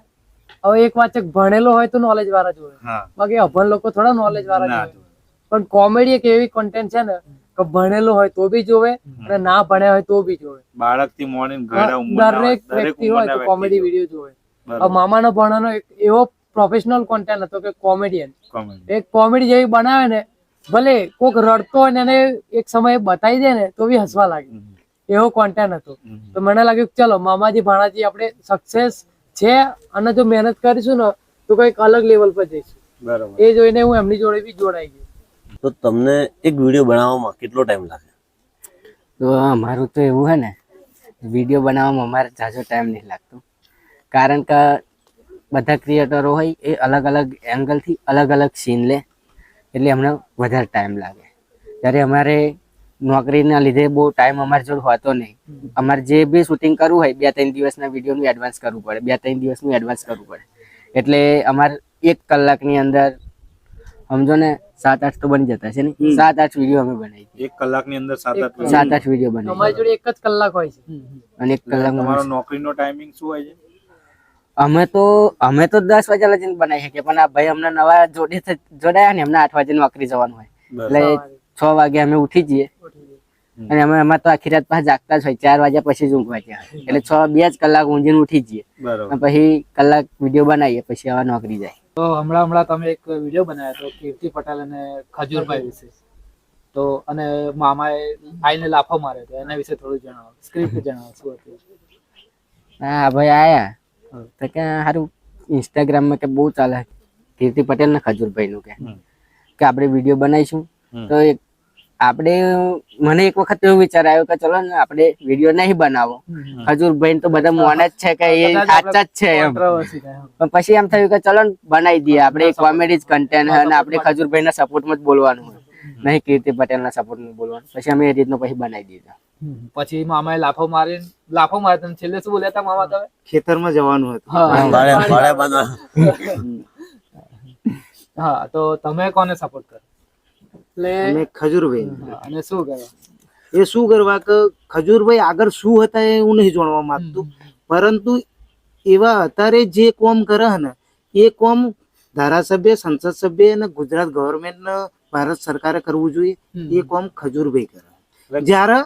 હવે એક વાચક ભણેલો હોય તો નોલેજ વાળા જોવે, હા. બાકી અભણ લોકો થોડા નોલેજ વાળા ના જોવે. પણ કોમેડી એક એવી કન્ટેન્ટ છે ને કે ભણેલો હોય તો બી જોવે અને ના ભણ્યા હોય તો બી જોવે. બાળકથી મોડીને ઘરડા ઉંમરના દરેક દરેક વ્યક્તિ હોય ઉંમરના તો કોમેડી વ્યક્તિ વિડીયો જોવે. બરાબર. હવે મામાનો ભણાનો એક એવો પ્રોફેશનલ કોન્ટેન્ટ હતો કે કોમેડિયન Comedy. એક કોમેડી જેવી બનાવે ને, ભલે કોક રડતો હોય ને એને એક સમયે બતાવી દે ને તો બી હસવા લાગે, હમ. એવો કોન્ટેન્ટ હતો. હમ. તો મને લાગ્યું કે ચલો મામાજી ભાણાજી આપણે સક્સેસ છે અને જો મહેનત કરીશું ને તો કંઈક અલગ લેવલ પર જઈશું. બરાબર. એ જોઈને હું એમની જોડે બી જોડાઈ ગયો. તો તમને એક વિડીયો બનાવવામાં કેટલો ટાઈમ લાગે? તો અમારું તો એવું હે ને, વિડીયો બનાવવામાં અમારે ઝાઝો ટાઈમ નહીં લાગતો. કારણ કે બધા ક્રિએટરો હોય એ અલગ અલગ એંગલથી અલગ અલગ સીન લે, એટલે અમને વધારે ટાઈમ લાગે. ત્યારે અમારે નોકરીના લીધે બહુ ટાઈમ અમારી જોડે હોતો નહીં. અમારે જે બી શૂટિંગ કરવું હોય 2-3 દિવસના વિડીયોનું એડવાન્સ કરવું પડે, 2-3 દિવસનું એડવાન્સ કરવું પડે. એટલે અમારે 1 કલાકની અંદર સમજો ને 7-8 તો બની જતા છે ને, 7-8 વિડીયો અમે બનાવી દીધી. 1 કલાકની અંદર 7-8 7-8 વિડીયો બનાવી અમારી જોડે 1 જ કલાક હોય છે. અને 1 તમારો કલાકમાં નોકરીનો ટાઈમિંગ શું હોય છે? અમે તો 10 વાગ્યા લગીને બનાવી શકીએ, પણ આ ભાઈ અમને નવા જોડાયા ને, એમને 8 વાગે નોકરી જવાનું હોય, એટલે 6 વાગે અમે ઉઠી જઈએ. અને અમે એમાં તો આખી રાત પાછા જાગતા જ હોય, 4 વાગ્યા પછી જ ઊંઘવા જાય, એટલે 2 જ કલાક ઊંઘીને ઉઠી જઈએ. બરાબર. અને પછી કલાક વિડીયો બનાવીએ, પછી આવા નોકરી જાય. તો હમણાં તમે એક વિડીયો બનાવ્યો હતો કીર્તિ પટેલ અને ખજૂરભાઈ વિશે, તો અને મામાએ આઈને લાફો માર્યો હતો, એના વિશે થોડું જણાવો, સ્ક્રિપ્ટ જણાવો શું હતું? હા ભાઈ આયા તો કે સારું ઇન્સ્ટાગ્રામમાં કે બહુ ચાલે કીર્તિ પટેલ ને ખજૂરભાઈ નું કે આપણે વિડીયો બનાવીશું. તો આપણે મને એક વખત એવો વિચાર આવ્યો કે ચલો ને આપણે વિડીયો નહીં બનાવો, ખજૂરભાઈ તો બધા મોને જ છે કે એ સાચા જ છે એમ. પણ પછી એમ થયું કે ચલો ને બનાવી દઈએ, આપણે કોમેડી જ કન્ટેન્ટ અને આપણે ખજૂરભાઈ ના સપોર્ટમાં જ બોલવાનું હોય, નહીં કીર્તિ પટેલ ના સપોર્ટમાં બોલવાનું. પછી અમે એ રીતનું પછી બનાવી દીધા. પછી મામાએ લાફો માર્યો, તમે છેલ્લે શું બોલ્યા હતા મામા તમે? ખેતરમાં જવાનું હતું. ભાડે બાંધવા. હા, તો તમે કોને સપોર્ટ કરો? એટલે અને ખજૂરભાઈ અને શું કરો? એ શું કરવા કે ખજૂરભાઈ આગળ શું હતા એ હું નહીં જાણવા માંગતું, પરંતુ એવા અત્યારે જે કોમ કરે ને એ કોમ ધારાસભ્ય, સંસદ સભ્ય અને ગુજરાત ગવર્મેન્ટ ને ભારત સરકારે કરવું જોઈએ, એ કોમ ખજૂરભાઈ કરે. જ્યારે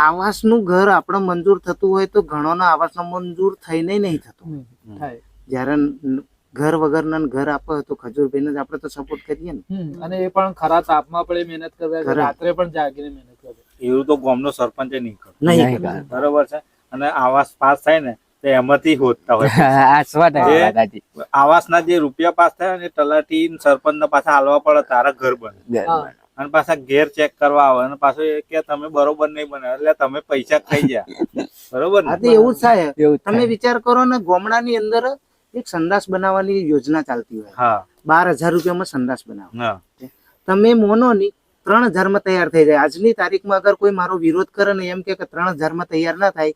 આવાસનું ઘર આપણે મંજૂર થતું હોય તો ઘણોના આવાસનું મંજૂર થઈને નહીં થતું. થાય. જ્યારે ઘર વગરના ઘર આપે તો ખજૂરભાઈને જ આપણે તો સપોર્ટ કરીએ ને. અને એ પણ ખરા તાપમાં પણ એ મહેનત કરે છે, રાત્રે પણ જાગીને મહેનત કરે. એવું તો ગામનો સરપંચ નહીં કરે. નહીં કરતા. બરોબર છે. અને આવાસ પાસ થાય ને તો એમાંથી હોતતા હોય. આ 100% વાત સાચી. આવાસના જે રૂપિયા પાસ થયા ને તલાટી સરપંચ પાછા હાલવા પડે તારા ઘર બને અને પાછા ઘેર ચેક કરવા આવે અને પાછું એ કે તમે બરોબર નહીં બને એટલે તમે પૈસા ખાઈ ગયા. બરોબર હા ને? તો એવું જ થાય. એવું જ તમે થાય. વિચાર કરો ને, ગામડાની અંદર એક સંડાસ બનાવવાની યોજના ચાલતી હોય, હા 12,000 રૂપિયામાં સંડાસ બનાવો. હા તમે મોનો નહીં, 3,000 માં તૈયાર થઈ જાય. આજની તારીખમાં અગર કોઈ મારો વિરોધ કરે ને એમ કે 3,000 માં તૈયાર ના થાય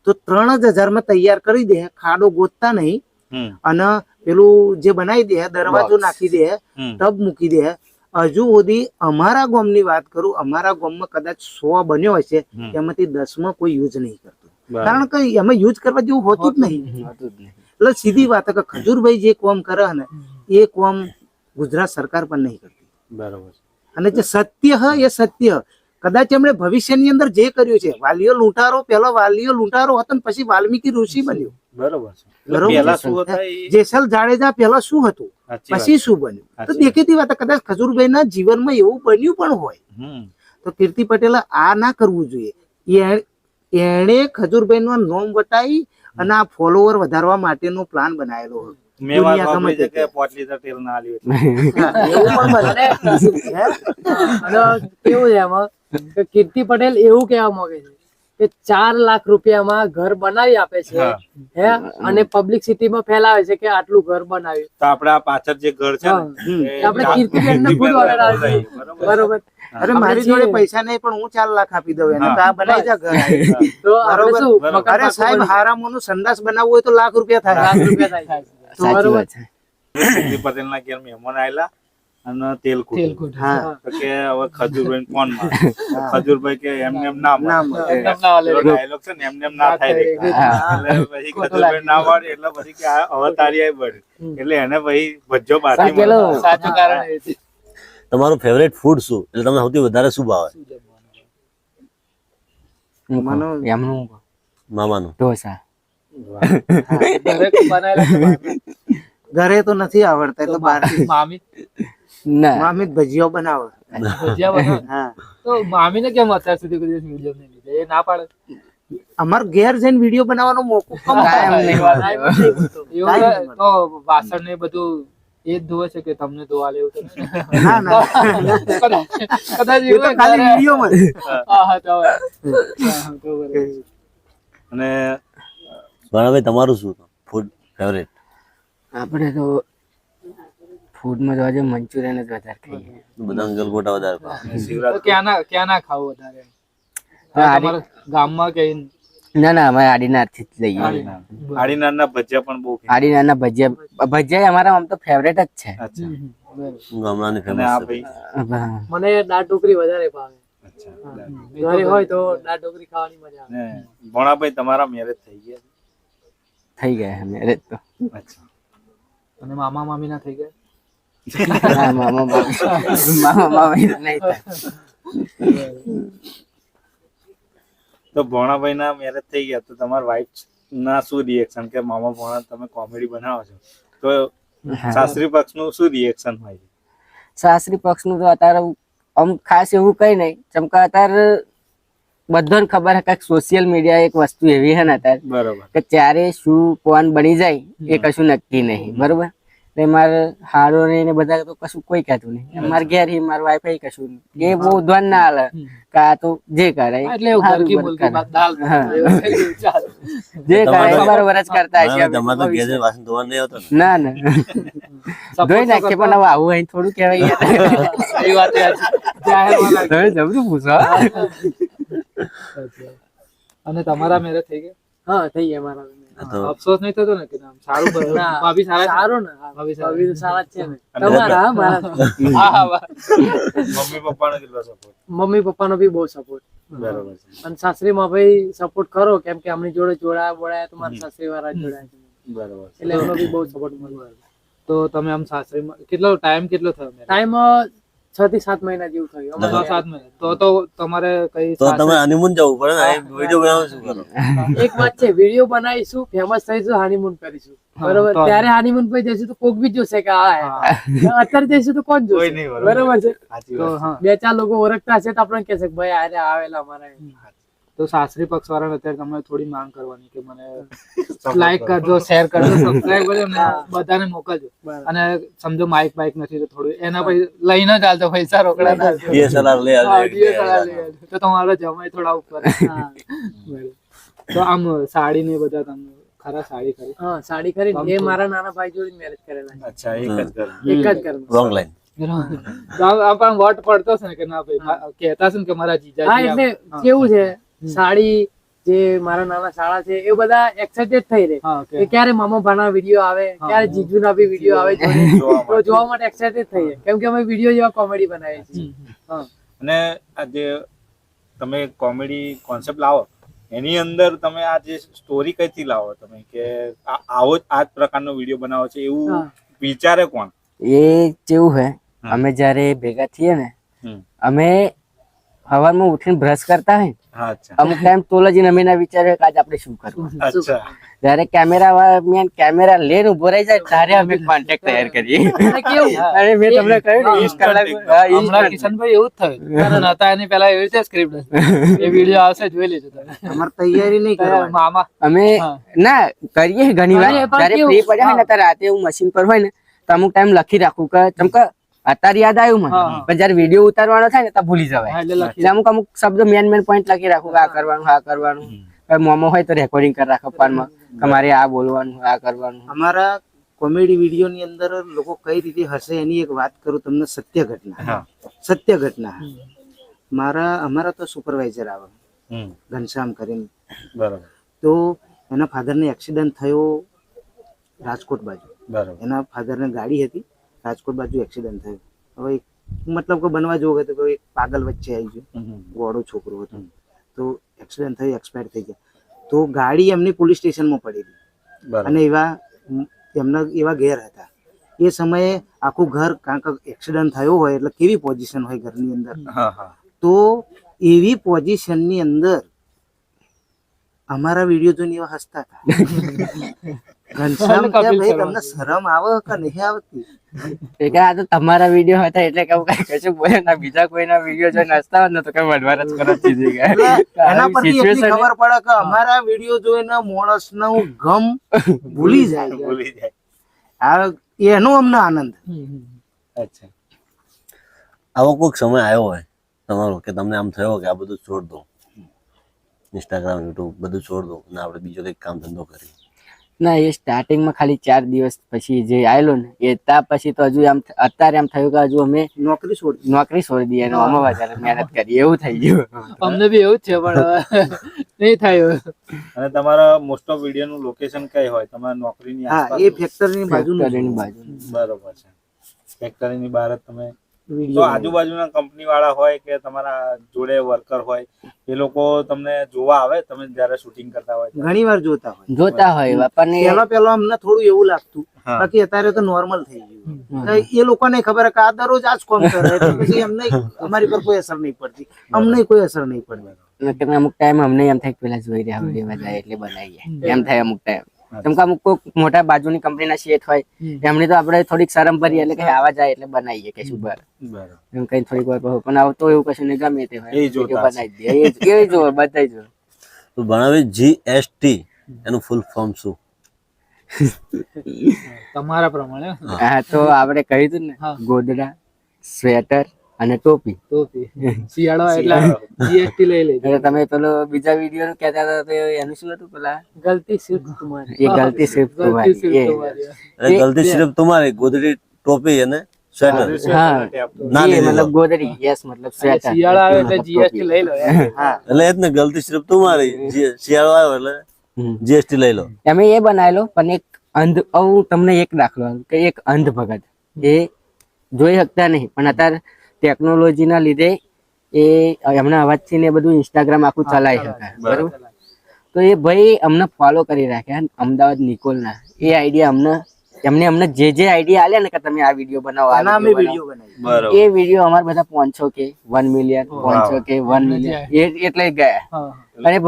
તો 3,000 માં તૈયાર કરી દે, ખાડો ગોતતા નહીં હમ અને પેલું જે બનાવી દે, દરવાજો Box. નાખી દે, હમ ટબ મૂકી દે. હજુ સુધી અમારા ગામની વાત કરું, અમારા ગામમાં કદાચ 100 બન્યો હશે, હમ. એમાંથી 10 માં કોઈ યુઝ નહીં કરતું, બરાબર. કારણ કે એમાં યુઝ કરવા જેવું હોતું જ નહીં. હોતું જ નહીં. એટલે સીધી વાત કે ખજૂરભાઈ જે કોમ કરે ને એ કોમ ગુજરાત સરકાર પણ નહીં કરતી. બરાબર છે. અને જે સત્ય હ એ સત્ય. કદાચ એમણે ભવિષ્યની અંદર જે કર્યું છે, વાલીઓ લૂંટારો, પેલો વાલીઓ લૂંટારો હતો ને પછી વાલ્મીકી ઋષિ બન્યો. બરાબર છે. બરોબર છે. પેલા શું હતા એ જેસલ જાડેજા પેલા શું હતું, સાચી વાત. પછી શું બન્યું. તો સાચી દેખીતી વાત કદાચ ખજૂરભાઈના જીવનમાં એવું બન્યું પણ હોય હમ તો કીર્તિ પટેલે આ ના કરવું જોઈએ. એણે ખજૂરભાઈનું નામ વટાવી અને આ ફોલોવર વધારવા માટેનો પ્લાન બનાવેલો હતો. મેં વાત દુનિયા ગમે સાંભળી છે તે કે 5 લીટર તેલ ના આલ્યું એવું પણ બને. હે? અને કેવું છે એમાં કે કીર્તિ પટેલ એવું કહેવા માંગે છે કે 4 લાખ રૂપિયામાં ઘર બનાવી આપે છે, હા. હે, અને પબ્લિસિટીમાં ફેલાવે છે કે આટલું ઘર બનાવ્યું. તો આપણે આ પાછળ જે ઘર છે હા. ને એ આપણે કીર્તિબેનને ખુદ order આવે છે. બરાબર. બરોબર. અરે મારી છીએ. જોડે પૈસા નહીં પણ હું 4 લાખ આપી દઉં એને, હા. તો આ બનાવી જા ઘર. તો આપણે બરોબર. શું બરોબર. મકાન અરે પાકું સાહેબ, બની હારામોનું સંડાસ બનાવવું હોય તો લાખ રૂપિયા થાય. લાખ રૂપિયા થાય છે. તો સાચી બરોબર. વાત છે. કીર્તિ પટેલ ના ઘેર મહેમાન આયેલા અને તેલ ખૂટ્યું. તેલકુટ. હા. હા. તો કે હવે ખજૂરભાઈ ફોન માં ખજૂરભાઈ કે એમને એમ ના ના મળે. મળે. એમ ના હાલે. ડાયલોગ છે ને એમને એમ ના થાય રે. એટલે પછી ખજૂરભાઈ ના પાડે એટલે પછી કે આ હવે તારી આઈ બળી. એટલે એને પછી ભજ્જો બાકી પેલો મળે. સાચું કારણ એ છે. તમારું ફેવરેટ ફૂડ શું, એટલે તમને સૌથી વધારે શું ભાવે માનો- એમનું મામાનું? ઢોસા. દરેક બનાવેલા છે બહારના. ઘરે તો નથી આવડતા, એ તો બહાર મામી ના, મામી જ ભજીયો બનાવે. ભજીયા બનાવે. હા, તો મામીને કેમ અત્યાર સુધી કોઈ દિવસ વિડીયો નહીં લીધો? એ ના પાડે. અમાર ઘેર જઈને વિડીયો બનાવવાનો મોકો કમ કાયમ થાય. નહીં મળતો. એવું તો વાસણ ને બધું એ જ ધોવે છે કે તમને ધોવા લેવું તો નહીં ને? ના ના, કદાચ એ તો ખાલી વિડીયોમાં જ. હા, તો હવે. હા, તો બરાબર. અને ભાઈ તમારું શું ફૂડ ફેવરેટ? આપણે તો ફૂડમાં જોવા જઈએ મંચુરિયન જ વધારે ખાઈએ. બધા ગલગોટા વધારે ભાવે. તો શિવરાત્રી ક્યાં ના ખાવું વધારે? આડી- તમારા ગામમાં કે ના ના, અમે આડીનારથી જ લઈએ. આડીનારના ભજીયા પણ બહુ ખાય. આડીનારના ભજીયા, ભજીયા અમારા આમ તો ફેવરેટ જ છે. અચ્છા. ગામડાની અને આ ફેમસ ભાઈ હા. મને દાળ ઢોકળી વધારે ભાવે. અચ્છા. ઘરે હોય તો દાળ ઢોકળી ખાવાની મજા આવે. ને ભોણાભાઈ તમારા મેરેજ થઈ ગયા છે? થઈ ગયા મેરેજ તો. અચ્છા. અને મામા મામી ના થઈ ગયા? હા, મામા મામી નહીં થાય. તો ભોણાભાઈ ના મેરેજ થઈ ગયા તો તમારા વાઈફ ના શું રિએક્શન કે મામા ભોણા તમે કોમેડી બનાવો છો તો સાસરી પક્ષ નું શું રિએક્શન હોય છે? સાસરી પક્ષનું તો અત્યારે આમ ખાસ એવું કઈ નહીં, ચમકા અત્યારે બધાને ખબર છે કે સોશિયલ મીડિયા એક વસ્તુ એવી છે ને અત્યારે બરોબર. કે ત્યારે શું કોણ બની જાય એ કશું નક્કી નહીં. બરોબર. એટલે મારે હારો ને બધા તો કશું કોઈ કહેતું નહીં. મારે ઘેર હી મારા વાઈફ કશું નહીં. એ બહુ ધ્યાન ના હાલે કે આ તો જે કરે એ એટલે એવું સારું ઘરકી કરે. મુલકી બાત દાલ હા. એવું થઈ ગયું, ચાલો. જે કરે એ તમારે- બરોબર જ કરતા હશે. હા, તમારે તો ઘેર જઈને વાસણ ધોવા નહીં આવતો ને? ના ના, Support ધોઈ તો નાખીએ પણ હવે આવું અહીં થોડું કહેવાય યાર. એ વાત એ સાચી. જાહેરમાં લાગે. તમે જબરું પૂછો. અને તમારા મેરેજ થઈ ગયા? હા, થઈ ગયા મારા. આ તો અફસોસ નહીં થતો ને કે નામ સારું બન્યું. ના. ભાભી સારા છે? સારું ને, ભાભી ભાભી તો સારા જ છે ને. અને તમારા હા, મારા હા, હા, બા. મમ્મી પપ્પાનો કેટલો સપોર્ટ? મમ્મી પપ્પાનો બી બહુ સપોર્ટ. બરોબર છે. અને સાસરીમાં ભાઈ સપોર્ટ કરો કેમ કે આમની જોડે જોડાયા તો મારા સાસરી વાળા જ જોડાયા છે. બરોબર છે. એટલે એમનો બી બહુ સપોર્ટ મળ્યો. તો તમે આમ સાસરીમાં કેટલો ટાઈમ કેટલો થયો? ટાઈમ 6 થી 7 મહિના જેવું થયું. 6 7 મહિના. તો તમારે કઈ તો તમે હનીમૂન જવું પડે ને, વિડીયો બનાવો શું કરો? એક વાત છે, વિડીયો બનાવીશું, ફેમસ થઈશું, હાનીમૂન કરીશું, બરોબર? ત્યારે હાનીમૂન પર જઈશું તો કોક બી જોશે કે આ અત્યારે જઈશું તો કોણ કોઈ જોશે? નહીં, બરોબર. બરોબર છે. સાચી તો વાત છે. બે ચાર લોકો ઓળખતા હશે તો આપણને કહેશે કે ભાઈ આરે આવેલા અમારા. તો સાસરી પક્ષ વાળાને અત્યારે તમે થોડી માંગ કરવાની કે મને લાઈક કરજો, શેર કરજો, સબસ્ક્રાઇબ કરજો ને બધાને મોકલજો. અને સમજો માઇક બાઇક નથી તો થોડું એના પછી લઈને જ હાલતો પૈસા રોકડા ના હાલતો. DSLR લઈ હા, આવજો. DSLR લઈ આવજો. તો તમારો જમાઈ થોડા ઉપર. બરાબર. તો આમ સાડી ને બધા તમે ખરા સાડી ખરી? હા, સાડી ખરી. એ મારા નાના ભાઈ જોડે મેરેજ કરેલા છે. અચ્છા, એક જ ઘર. એક જ ઘરમાં. Wrong line. પણ વટ પડતો છે ને કે ના ભાઈ કહેતા છે ને કે મારા હા, જીજાજી એટલે આમ- કેવું છે, સાડી જે મારા નાના શાળા છે એ બધા એક્સાઇટેડ થઈ રહે હા, કે okay. ક્યારે મામા ભાના વિડીયો આવે, ક્યારે જીજુના બી વિડીયો આવે જોડે. જોવા તો જોવા માટે એક્સાઇટેડ થઈ જાય કેમ કે અમે વિડીયો જેવા કોમેડી બનાવીએ છીએ. હા, અને આ જે તમે કોમેડી કોન્સેપ્ટ લાવો એની અંદર તમે આ જે સ્ટોરી કઈથી લાવો તમે કે આવો આ જ પ્રકારનો વિડીયો બનાવો છે એવું હા. વિચારે કોણ? એ કેવું હે, અમે જ્યારે ભેગા થઈએ ને, હમ. અમે સવારમાં ઉઠીને બ્રશ કરતા હોય ને, હા, અચ્છા, અમુક ટાઈમ તોલજીને અમે ના વિચારીએ કે આજે આપણે શું કરવું. અચ્છા. જયારે કેમેરા લઈને ઉભો રહી જાય ત્યારે અમે કોન્ટેક્ટ તૈયાર કરીએ. એટલે કેવું અને મેં તમને કહ્યું ને, 20 કલાક હમણાં કિશનભાઈ એવું જ થયું. કારણ હતા એની પહેલા એવી રીતે સ્ક્રિપ્ટ એ વિડીયો આવશે જોઈ લેજો તમે. અમારે તૈયારી નહીં કરવાની. મામા અમે હા. ના કરીએ ઘણી વાર. કરીએ, પણ જયારે કેવું? ફ્રી પડ્યા હોય ને ત્યારે રાતે હું મશીન પર હોય ને તો અમુક ટાઈમ લખી રાખું કે ચમ કે અત્યારે યાદ આવ્યું મને, હા. પણ જયારે વિડીયો ઉતારવાનો થાય ને તો ભૂલી જવાય. હા, એટલે લખી એટલે અમુક શબ્દો મેન પોઈન્ટ લખી રાખું કે આ કરવાનું, આ કરવાનું. હવે મોમો હોય તો રેકોર્ડિંગ કરી રાખો ફોનમાં કે મારે આ બોલવાનું, આ કરવાનું. અમારા કોમેડી વિડીયો ની અંદર લોકો કઈ રીતે હશે એની એક વાત કરું તમને, સત્ય ઘટના. હા. સત્ય ઘટના. અમારા તો સુપરવાઇઝર આવે હમ. ઘનશ્યામ કરીને, બરાબર, તો એના ફાધરને એક્સિડન્ટ થયો રાજકોટ બાજુ. બરાબર. એના ફાધરને ગાડી હતી, રાજકોટ બાજુ એક્સિડન્ટ થયો. હવે મતલબ કે બનવા જેવું હતું કે એક પાગલ વચ્ચે આવી ગયો, હમ. ગોળો છોકરો હતો, તો એક્સિડન્ટ થયું, એક્સપાયર થઈ ગયા. તો ગાડી એમની પોલીસ સ્ટેશનમાં પડેલી બરાબર. અને એમના એવા ઘેર હતા. એ સમયે આખું ઘર, કારણ કે એક્સિડન્ટ થયો હોય એટલે કેવી પોઝિશન હોય ઘરની અંદર, હા, હા. તો એવી પોઝિશનની અંદર અમારા વિડીયો જોઈને એવા હસતા હતા. ઘનશ્યામ કે ભાઈ તમને શરમ આવે કે નહીં આવતી? એ કે આ તો તમારા વિડીયો હતા એટલે કે હું કઈ કશું બોલે ના, બીજા કોઈના વિડીયો જોઈને હસતા હોત ને તો કઈ વડવાર જ કરો ચીજી કે. એટલે એના પરથી એટલી Situation ખબર પડે કે અમારા વિડીયો જોઈને માણસનું ગમ ભૂલી જાય. ભૂલી જાય. આ એનો અમને આનંદ. અચ્છા. આવો કોઈક સમય આવ્યો હોય તમારો કે તમને આમ થયો કે આ બધું છોડ દો, ઇન્સ્ટાગ્રામ, યુટ્યુબ બધું છોડ દો અને આપણે બીજો કંઈક કામ ધંધો કરીએ? ના, એ સ્ટાર્ટિંગમાં ખાલી 4 દિવસ પછી જે આવેલો ને એ ત્યાં પછી તો હજુ આમ અત્યારે આમ થયું કે હજુ અમે નોકરી છોડી. નોકરી છોડી દઈએ અને આમાં વધારે મહેનત કરીએ એવું થઈ ગયું. અમને બી એવું જ છે પણ હવે નહીં થાય. અને તમારા મોસ્ટ ઓફ વિડીયો નું લોકેશન કઈ હોય તમારા નોકરીની હા, આસપાસ? એ ફેક્ટરીની બાજુનું ફેક્ટરીની બાજુ. બરોબર છે. ફેક્ટરીની બહાર જ તમે તો વિડીયો. આજુબાજુના કંપની વાળા હોય કે તમારા જોડે વર્કર હોય એ લોકો તમને જોવા આવે તમે જયારે શૂટિંગ કરતા હોય? ઘણી વાર જોતા હોય. જોતા હોય બાપાને. પેલા અમને થોડું એવું લાગતું, હા. બાકી અત્યારે તો નોર્મલ થઈ ગયું. એ લોકોને ખબર કે આ દરરોજ આ જ કામ કરે એટલે પછી એમને અમારી પર કોઈ અસર નહીં પડતી, અમને કોઈ અસર નહીં પડતી. અમુક ટાઈમ અમને એમ થાય કે પેલા જોઈ રહ્યા વિડીયો બધા એટલે બનાવીએ એમ થાય અમુક ટાઈમ. કેમ કે અમુક કોઈક મોટા બાજુની કંપનીના શેઠ હોય એમની તો આપણે થોડીક શરમ ભરીએ એટલે કે આવા જાય એટલે બનાવીએ કે શું બર બરોબર. એમ કઈ થોડીક વાર કહો પણ આવતો એવું કશું નહીં, ગમે તે હોય એ જોતા video બનાવી દે એ જો બધાય જો. તો ભણાવી GST એનું ફૂલ ફોર્મ શું? તમારા પ્રમાણે હા, તો આપણે કહ્યું હતું ને, હા. ગોદડા, સ્વેટર અને ટોપી. ટોપી શિયાળો એટલે જીએસટી લઈ લેજો. એટલે તમે પેલો બીજા વિડીયો નું કહેતા હતા તો એનું શું હતું પેલા? ગલતી સિર્ફ તમારી. એ ગલતી સિર્ફ ગલતી તમારી. સિર્ફ એ. તમારી. એટલે ગલતી સિર્ફ તમારી, ગોદડી, ટોપી અને સ્વેટર હા. ના એ લીધેલો. મતલબ ગોદડી, યસ મતલબ સ્વેટર. શિયાળો આવે એટલે જીએસટી લઈ લો યાર. હા, એટલે એ જ ને, ગલતી સિર્ફ તમારી. શિયાળો આવ્યો એટલે હમ. GST લઈ લો. અમે એ બનાવેલો પણ એક અંધ, હું તમને એક દાખલો આપું કે એક અંધ ભગત એ જોઈ શકતા નહીં પણ અત્યારે ટેકનોલોજીના લીધે એ એમના અવાજથી ને બધું ઇન્સ્ટાગ્રામ આખું ચલાવી શકે બરોબર. તો એ ભાઈ અમને ફોલો કરી રાખ્યા અમદાવાદ નિકોલના. એ આઈડિયા અમને જે આઈડિયા આલ્યા ને કે તમે આ વિડીયો બનાવો, આ એના અમે વિડીયો બનાવો, વિડીયો બનાવી. બરોબર. એ વિડીયો અમારા બધા 500K 1 મિલિયન 500K 1 મિલિયન એટલે ગયા. હા. અને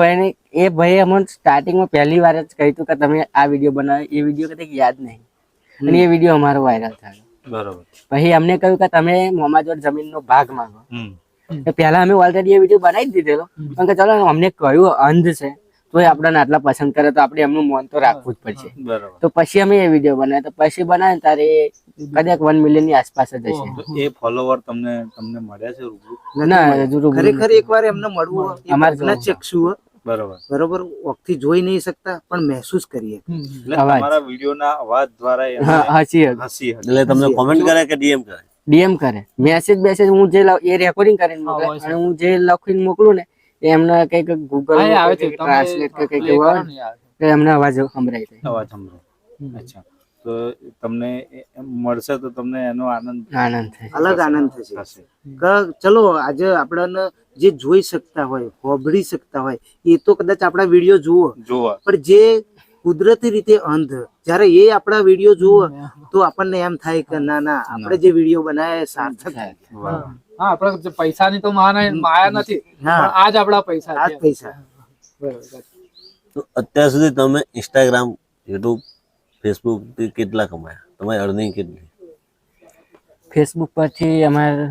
ભાઈ અમને સ્ટાર્ટિંગમાં પહેલી વાર જ કહ્યું હતું કે તમે આ વિડીયો બનાવો. એ વિડીયો કદાચ યાદ નહીં અને એ વિડીયો અમારો વાયરલ થયો. બરોબર. પછી અમને કહ્યું કે તમે મોમા જોડ જમીનનો ભાગ માંગો. હમ. તો પહેલા અમે ઓલરેડી એ વિડીયો બનાવી જ દીધેલો પણ કે ચલો અમને કયું અંધ છે તો આપણને આટલા પસંદ કરે તો આપણે એમનું મન તો રાખવું જ પડશે. બરાબર. તો પછી અમે એ વિડીયો બનાવ્યો તો પછી બનાવે ત્યારે કદાચ 1 મિલિયન ની આસપાસ જ હશે. તો એ ફોલોવર તમને મળ્યા છે રૂબરૂ? ના હજુ રૂબરૂ ખરેખર એકવાર એમને મળવું અમારે અમારે ચક્ષુ બરાબર. બરોબર વખથી જોઈ નહીં શકતા પણ મહેસૂસ કરીએ. એટલે અવાજ. તમારા વિડીયોના અવાજ દ્વારા એમને હા હસી હસી હતી. એટલે તમને કોમેન્ટ કરે કે ડીએમ કરે? ડીએમ કરે મેસેજ હું જે એ રેકોર્ડિંગ કરીને મોકલે હા, અને હું જે લખીને મોકલું ને એ એમને કઈક ગૂગલ હા, એ આવે છે. તમે ટ્રાન્સલેટ કે કઈક play એવું કરો આવે ને, એ આવે છે. તો એમને અવાજ સંભળાય જાય. અવાજ સાંભળો. અચ્છા, તો તમને એમ મળશે તો તમને એનો આનંદ આનંદ થાય. અલગ આનંદ થશે થશે. કે ચલો આજે આપણને જે જોઈ શકતા હોય હોબળી શકતા હોય એ તો કદાચ આપણા વિડીયો જુઓ જોવા પણ જે કુદરતી રીતે અંધ જ્યારે એ આપણા વિડીયો જુઓ તો આપણને એમ થાય કે ના ના આપણે જે વિડીયો બનાવ્યા એ સાર્થક થાય. વાહ. હા, આપણે પૈસાની તો માયા નથી, હા. પણ આ જ આપણા પૈસા આ છે. જ પૈસા બરોબર. તો અત્યાર સુધી તમે ઇન્સ્ટાગ્રામ, યુટ્યુબ, ફેસબુક થી કેટલા કમાયા? તમારી અર્નિંગ કેટલી? ફેસબુક પરથી અમારે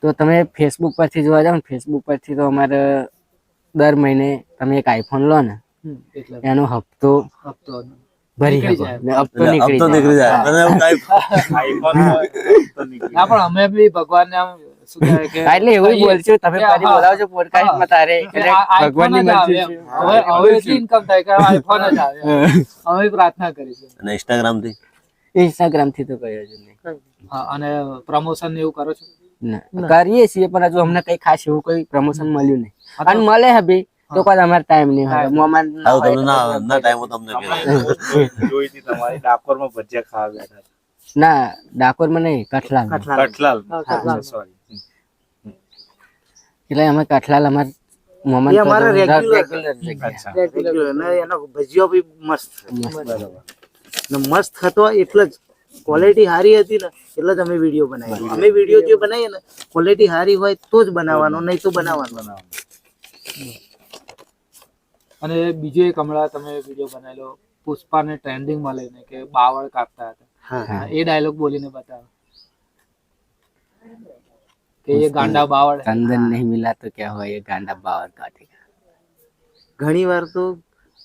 તો તમે ફેસબુક પરથી જોવા જાવ ને ફેસબુક પરથી તો અમારે દર મહિને તમે એક આઈફોન લો ને એટલે એનો હપ્તો હપ્તો ભરી નીકળી શકો જાય. ને હપ્તો એટલે નીકળી હપ્તો જાય. નીકળી જાય. અને એવું કાંઈ આઈફોન હોય તો નીકળી ના, પણ અમે બી ભગવાનને આમ શું કહેવાય કે હા, એટલે એવું કહીએ બોલશું તમે કે ફરી હા, બોલાવજો પોડકાસ્ટમાં તારે કે એટલે આ ભગવાનની iPhone જ મરજી આવે છે. એમ. હવે એટલી ઇન્કમ થાય કે આઈફોન જ આવે એમ. અમે પ્રાર્થના કરીશું. અને ઇન્સ્ટાગ્રામ થી ઇન્સ્ટાગ્રામ થી તો કઈ હજુ નહીં. હા, અને પ્રમોશન એવું કરો છો? ના. કરીએ છીએ પણ હજુ અમને કઈ ખાસ એવું કોઈ પ્રમોશન મળ્યું નહીં અને મળે હે બી તો કોઈ અમારે ટાઈમ નહીં હોય મોમાં ના આવું હોય તમને ના ટાઈમ તમને કહેવાય. જોઈ હતી તમારી ડાકોરમાં ભજીયા ખાવા બેઠા હતા. ના ડાકોરમાં નહીં કઠલાલ કઠલાલ. કઠલાલ. સોરી. એટલે અમે કઠલાલ અમાર મોમાં એ અમારા regular. જગ્યા અચ્છા. Regular. અને એનો ભજીયો બી મસ્ત બરાબર. ને મસ્ત હતો એટલે જ ક્વોલિટી સારી હતી ને એટલે જ અમે વિડીયો બનાવ્યો. અમે વિડીયો જે બનાવીએ ને ક્વોલિટી સારી હોય તો જ બનાવવાનો નહીં તો બનાવવાનો. અને બીજો એક હમણાં તમે વિડીયો બનાવેલો પુષ્પાને ટ્રેન્ડિંગમાં લઈને કે બાવળ કાપતા હતા. હા હા, એ ડાયલોગ બોલીને બતાવો કે એ ગાંડા બાવળ હે. ચંદન નહીં મિલા તો क्या हुआ ये गांडा बावर काटेगा. ઘણી વાર તો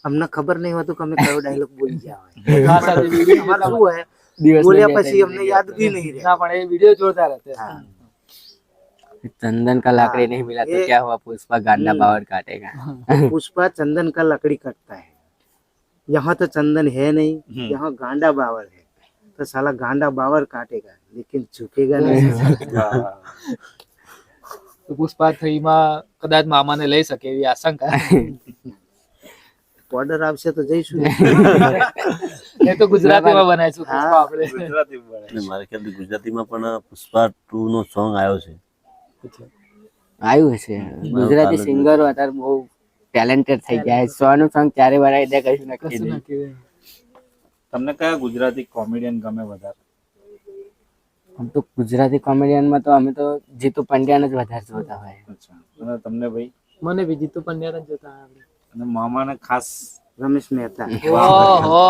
અમને ખબર નહીં હોતું કે અમે કયો ડાયલોગ બોલી ગયા હોય. હા, સાચી વિડીયો અમારે શું હોય દિવસ બોલ્યા પછી અમને યાદ બી નહીં રહે. ના, પણ એ વિડીયો જોરદાર હતો. હા. चंदन का लाकड़ी नहीं मिला तो ये- क्या हुआ पुष्पा गांडा बावर काटेगा. पुष्पा चंदन का लकड़ी कटता है, यहाँ तो चंदन है नहीं, यहाँ गांडा बावर है तो साला गांडा बावर काटेगा लेकिन झुकेगा नहीं. વાહ. તો પુષ્પા 3 માં કદાચ મામાને લઈ શકે એવી આશંકા. ઓર્ડર આવશે તો જઈશું. એ તો ગુજરાતીમાં બનાવીશું પુષ્પા આપણે. ગુજરાતી બને. અને મારે ખ્યાલથી ગુજરાતીમાં પણ પુષ્પા 2 નો સોંગ આવ્યો છે. આવ્યું હશે ગુજરાતી સિંગરો અત્યારે બહુ ટેલેન્ટેડ થઈ ગયા છે. સોનું સોંગ ચારે વાર આવી દે કશું નક્કી કશું નહીં. નક્કી નહીં. તમને કયા ગુજરાતી કોમેડિયન ગમે વધારે? આમ તો ગુજરાતી કોમેડિયનમાં તો અમે તો જીતુ પંડ્યાને જ વધારે જોતા હોય. અચ્છા. અને તમને ભાઈ? મને બી જીતુ પંડ્યા જ જોતા આવડે. અને મામાને ખાસ રમેશ મહેતા ઓહો.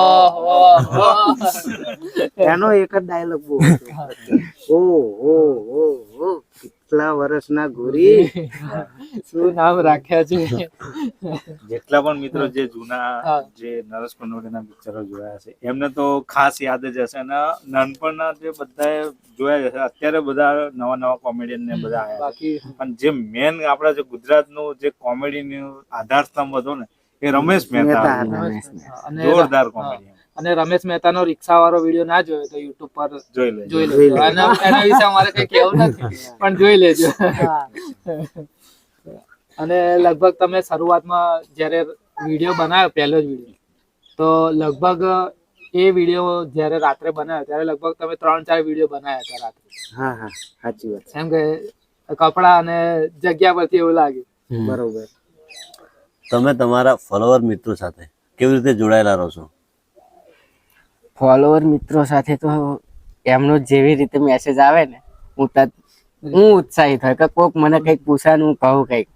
એનો એક જ ડાયલોગ બહુ હતો. ઓ કેટલા વર્ષના ગોરી. શું નામ રાખ્યા છે. જેટલા પણ મિત્રો જે જૂના હા. જે નરેશ પનોડીના પિક્ચરો જોયા છે એમને તો ખાસ યાદ જ હશે અને નાનપણના જે બધાએ જોયા જ હશે. અત્યારે બધા નવા નવા કોમેડિયન ને બધા આવ્યા છે. બાકી પણ જે મેન આપણા જે ગુજરાતનું જે કોમેડીનું આધાર સ્તંભ હતો ને એ રમેશ મહેતા મહેતા હતો. હતા. અને જોરદાર કોમેડિયન. અને રમેશ મહેતાનો રિક્ષા વાળો વિડીયો ના જોયો તો યુટ્યુબ પર જોઈ લેજો. જોઈ લેજો. અને એના વિશે અમારે કઈ કહેવું નથી પણ જોઈ લેજો. અને લગભગ તમે શરૂઆતમાં જ્યારે વિડીયો બનાવ્યો પહેલો જ વિડીયો તો લગભગ એ વિડીયો જ્યારે રાત્રે બનાવ્યો ત્યારે લગભગ તમે 3-4 વિડીયો બનાવ્યા હતા રાત્રે. હા હા સાચી વાત એમ કે કપડા અને જગ્યા પરથી એવું લાગ્યું. બરોબર. તમે તમારા ફોલોવર મિત્રો સાથે કેવી રીતે જોડાયેલા રહો છો? ફોલોવર મિત્રો સાથે તો એમનો જેવી રીતે મેસેજ આવે ને હું ઉત્સાહિત હોય કે કોઈક મને કંઈક પૂછે ને હું કહું કંઈક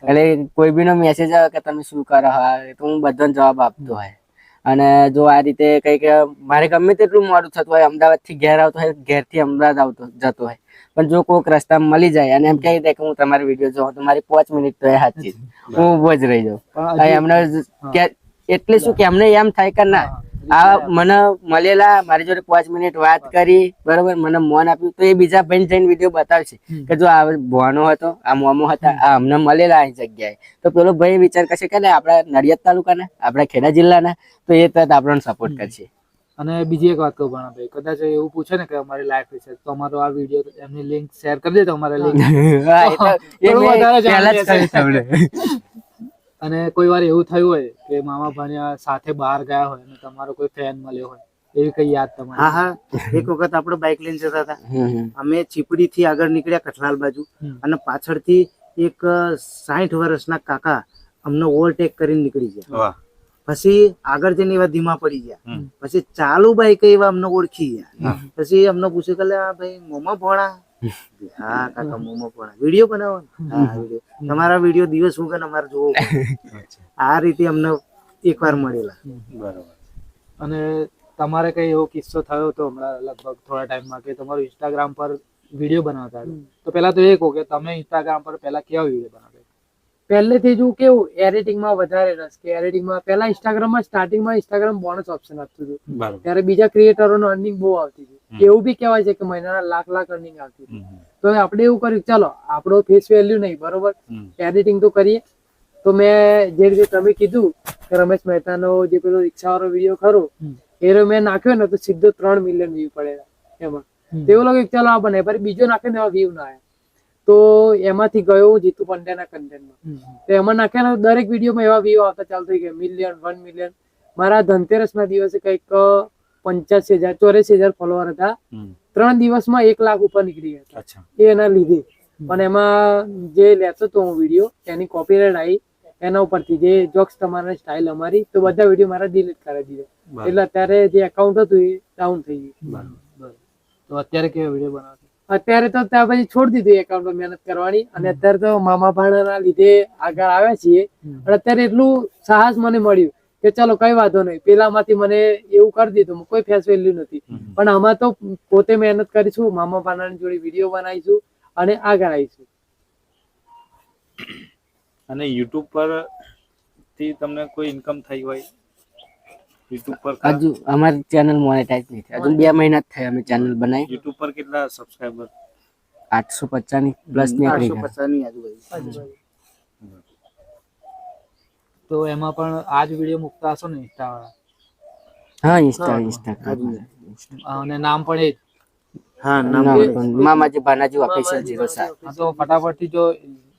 એટલે કોઈ બીનો મેસેજ આવે કે તમે શું કરો હા તો હું બધાને જવાબ આપતો હોય અને જો આ રીતે કંઈક મારે ગમે તેટલું મોડું થતું હોય, અમદાવાદ થી ઘેર આવતો હોય, ઘેર થી અમદાવાદ આવતો જતો હોય, પણ જો કોઈક રસ્તામાં મળી જાય અને એમ કહી દે કે હું તમારી વિડીયો જોઉં, તો મારી 5 મિનિટ તો એ સાચી હું ઉભો જ રહી જાઉં. પણ હજી- એમને એટલે શું કે એમને એમ થાય કે ના આ મને મળેલા, મારી જોડે 5 મિનિટ વાત કરી, બરોબર, મને મોન આપ્યું, તો એ બીજા ભાઈ જઈને વિડીયો બતાવશે કે જો આ ભવાનો હતો, આ મોમો હતા, આ અમને મળેલા આ જગ્યાએ, તો પેલો ભાઈ વિચાર કરશે કે આપડા નડિયાદ તાલુકાના, આપડા ખેડા જિલ્લાના, તો એ તરત આપણને સપોર્ટ કરશે. અને બીજી એક વાત કહું ભાણાભાઈ, કદાચ એવું પૂછે ને કે અમારી લાઈફ વિશે, તો અમારો આ વિડીયો એમની લિંક શેર કરી દે તો અમારે લિંક હા, એ તો એ થોડું મેં વધારે પહેલા જ જાણીએ કહ્યું છીએ. તમને. અને કોઈ વાર એવું થયું હોય કે મામા ભાણિયા સાથે બહાર ગયા હોય અને તમારો કોઈ ફેન મળ્યો હોય, એવી કઈ યાદ તમારી? હા હા, એક વખત આપણે બાઇક લઈને જતા હતા, હમ. અમે ચીપડી થી આગળ નીકળ્યા કઠલાલ બાજુ, અને પાછળથી એક 60 વર્ષના કાકા અમને ઓવરટેક કરીને નીકળી ગયા. વાહ. પછી આગળ જઈને એવા ધીમા પડી ગયા, પછી ચાલુ બાઈક એવા અમને ઓળખી ગયા, પછી અમને પૂછ્યું કે આ ભાઈ મોમા ભોણા? હા કાકા મોમા ભોણા, વિડીયો બનાવો ને? હા વિડીયો, તમારા વિડીયો દિવસ ઉગે અમારે જોવો પડે. આ રીતે અમને એકવાર મળેલા. બરાબર. અને તમારે કઈ એવો કિસ્સો થયો હતો હમણાં લગભગ થોડા ટાઈમમાં કે તમારું ઇન્સ્ટાગ્રામ પર વિડીયો બનાવતા હતા, તો પેલા તો એ કહો કે તમે ઇન્સ્ટાગ્રામ પર પેલા કેવા વિડીયો બનાવતા? પહેલેથી જ હું કેવું એડિટિંગમાં વધારે રસ, કે એડિટિંગમાં પહેલા ઇન્સ્ટાગ્રામમાં સ્ટાર્ટિંગમાં ઇન્સ્ટાગ્રામ બોનસ ઓપ્શન આપતું હતું, બરાબર. ત્યારે બીજા ક્રિએટરોનો અર્નિંગ બહુ આવતી હતી, એવું બી કહેવાય છે કે મહિનાના લાખ અર્નિંગ આવતી હતી. તો આપણે એવું કર્યું ચાલો આપણો ફેસ વેલ્યુ નહીં, બરોબર, એડિટિંગ તો કરીએ. તો મેં જે રીતે તમે કીધું કે રમેશ મહેતાનો જે પેલો રિક્ષાવાળો વિડીયો ખરો, એ મેં નાખ્યો ને તો સીધો 3 મિલિયન વ્યૂ પડેલા એમાં. તો એવું લાગ્યું કે ચાલો આ બને, પણ બીજો નાખ્યો ને એવા વ્યૂ ના આવ્યા. તો એમાંથી ગયો હું જીતુ પંડ્યાના કન્ટેન્ટમાં, તો એમાં નાખ્યા ને દરેક વિડીયોમાં એવા વ્યૂ આવતા ચાલુ થઈ ગયા, મિલિયન 1 મિલિયન. મારા ધનતેરસના દિવસે કંઈક 85,000 84,000 ફોલોવર હતા, 3 દિવસમાં 1 લાખ ઉપર નીકળી ગયા અચ્છા. એ એના લીધે. પણ એમાં જે લેતો હતો હું વિડીયો, એની કોપીરાઇટ આવી એના ઉપરથી, જે જોક્સ તમારા સ્ટાઇલ અમારી, તો બધા વિડીયો મારા ડિલીટ કરી દીધા. એટલે અત્યારે જે એકાઉન્ટ હતું એ ડાઉન થઈ ગયું. તો અત્યારે કેવા વિડીયો બનાવો? અત્યારે તો ત્યાં પછી છોડી દીધું એકાઉન્ટમાં મહેનત કરવાની, અને અત્યારે તો મામા ભાણાના લીધે આગળ આવ્યા છીએ. અને અત્યારે એટલું સાહસ મને મળ્યું કે ચાલો કઈ વાંધો નહીં, પેલામાંથી મને એવું કરી દીધું, કોઈ ફેસ વેલ્યુ નથી, પણ આમાં તો પોતે મહેનત કરીશું, મામા ભાણાની જોડે વિડીયો બનાવીશું અને આગળ આવીશું. અને યુટ્યુબ પર થી તમને કોઈ ઇન્કમ થઈ હોય? યુટ્યુબ પર હજુ અમારી ચેનલ મોનેટાઈઝ નહીં થઈ, હજુ 2 મહિના જ થયા અમે ચેનલ બનાવી. યુટ્યુબ પર કેટલા સબસ્ક્રાઇબર? 850 પ્લસ નીકળી ગયા. 850 ની આજુબાજુ. તો એમાં પણ આ જ વિડીયો મૂકતા હશો ને ઇન્સ્ટા વાળા? હા, ઇન્સ્ટાગ્રામ અને નામ પણ એ જ. હા નામ મામાજી ભાનાજી ઓફિશિયલ 07. હા, તો ફટાફટથી જો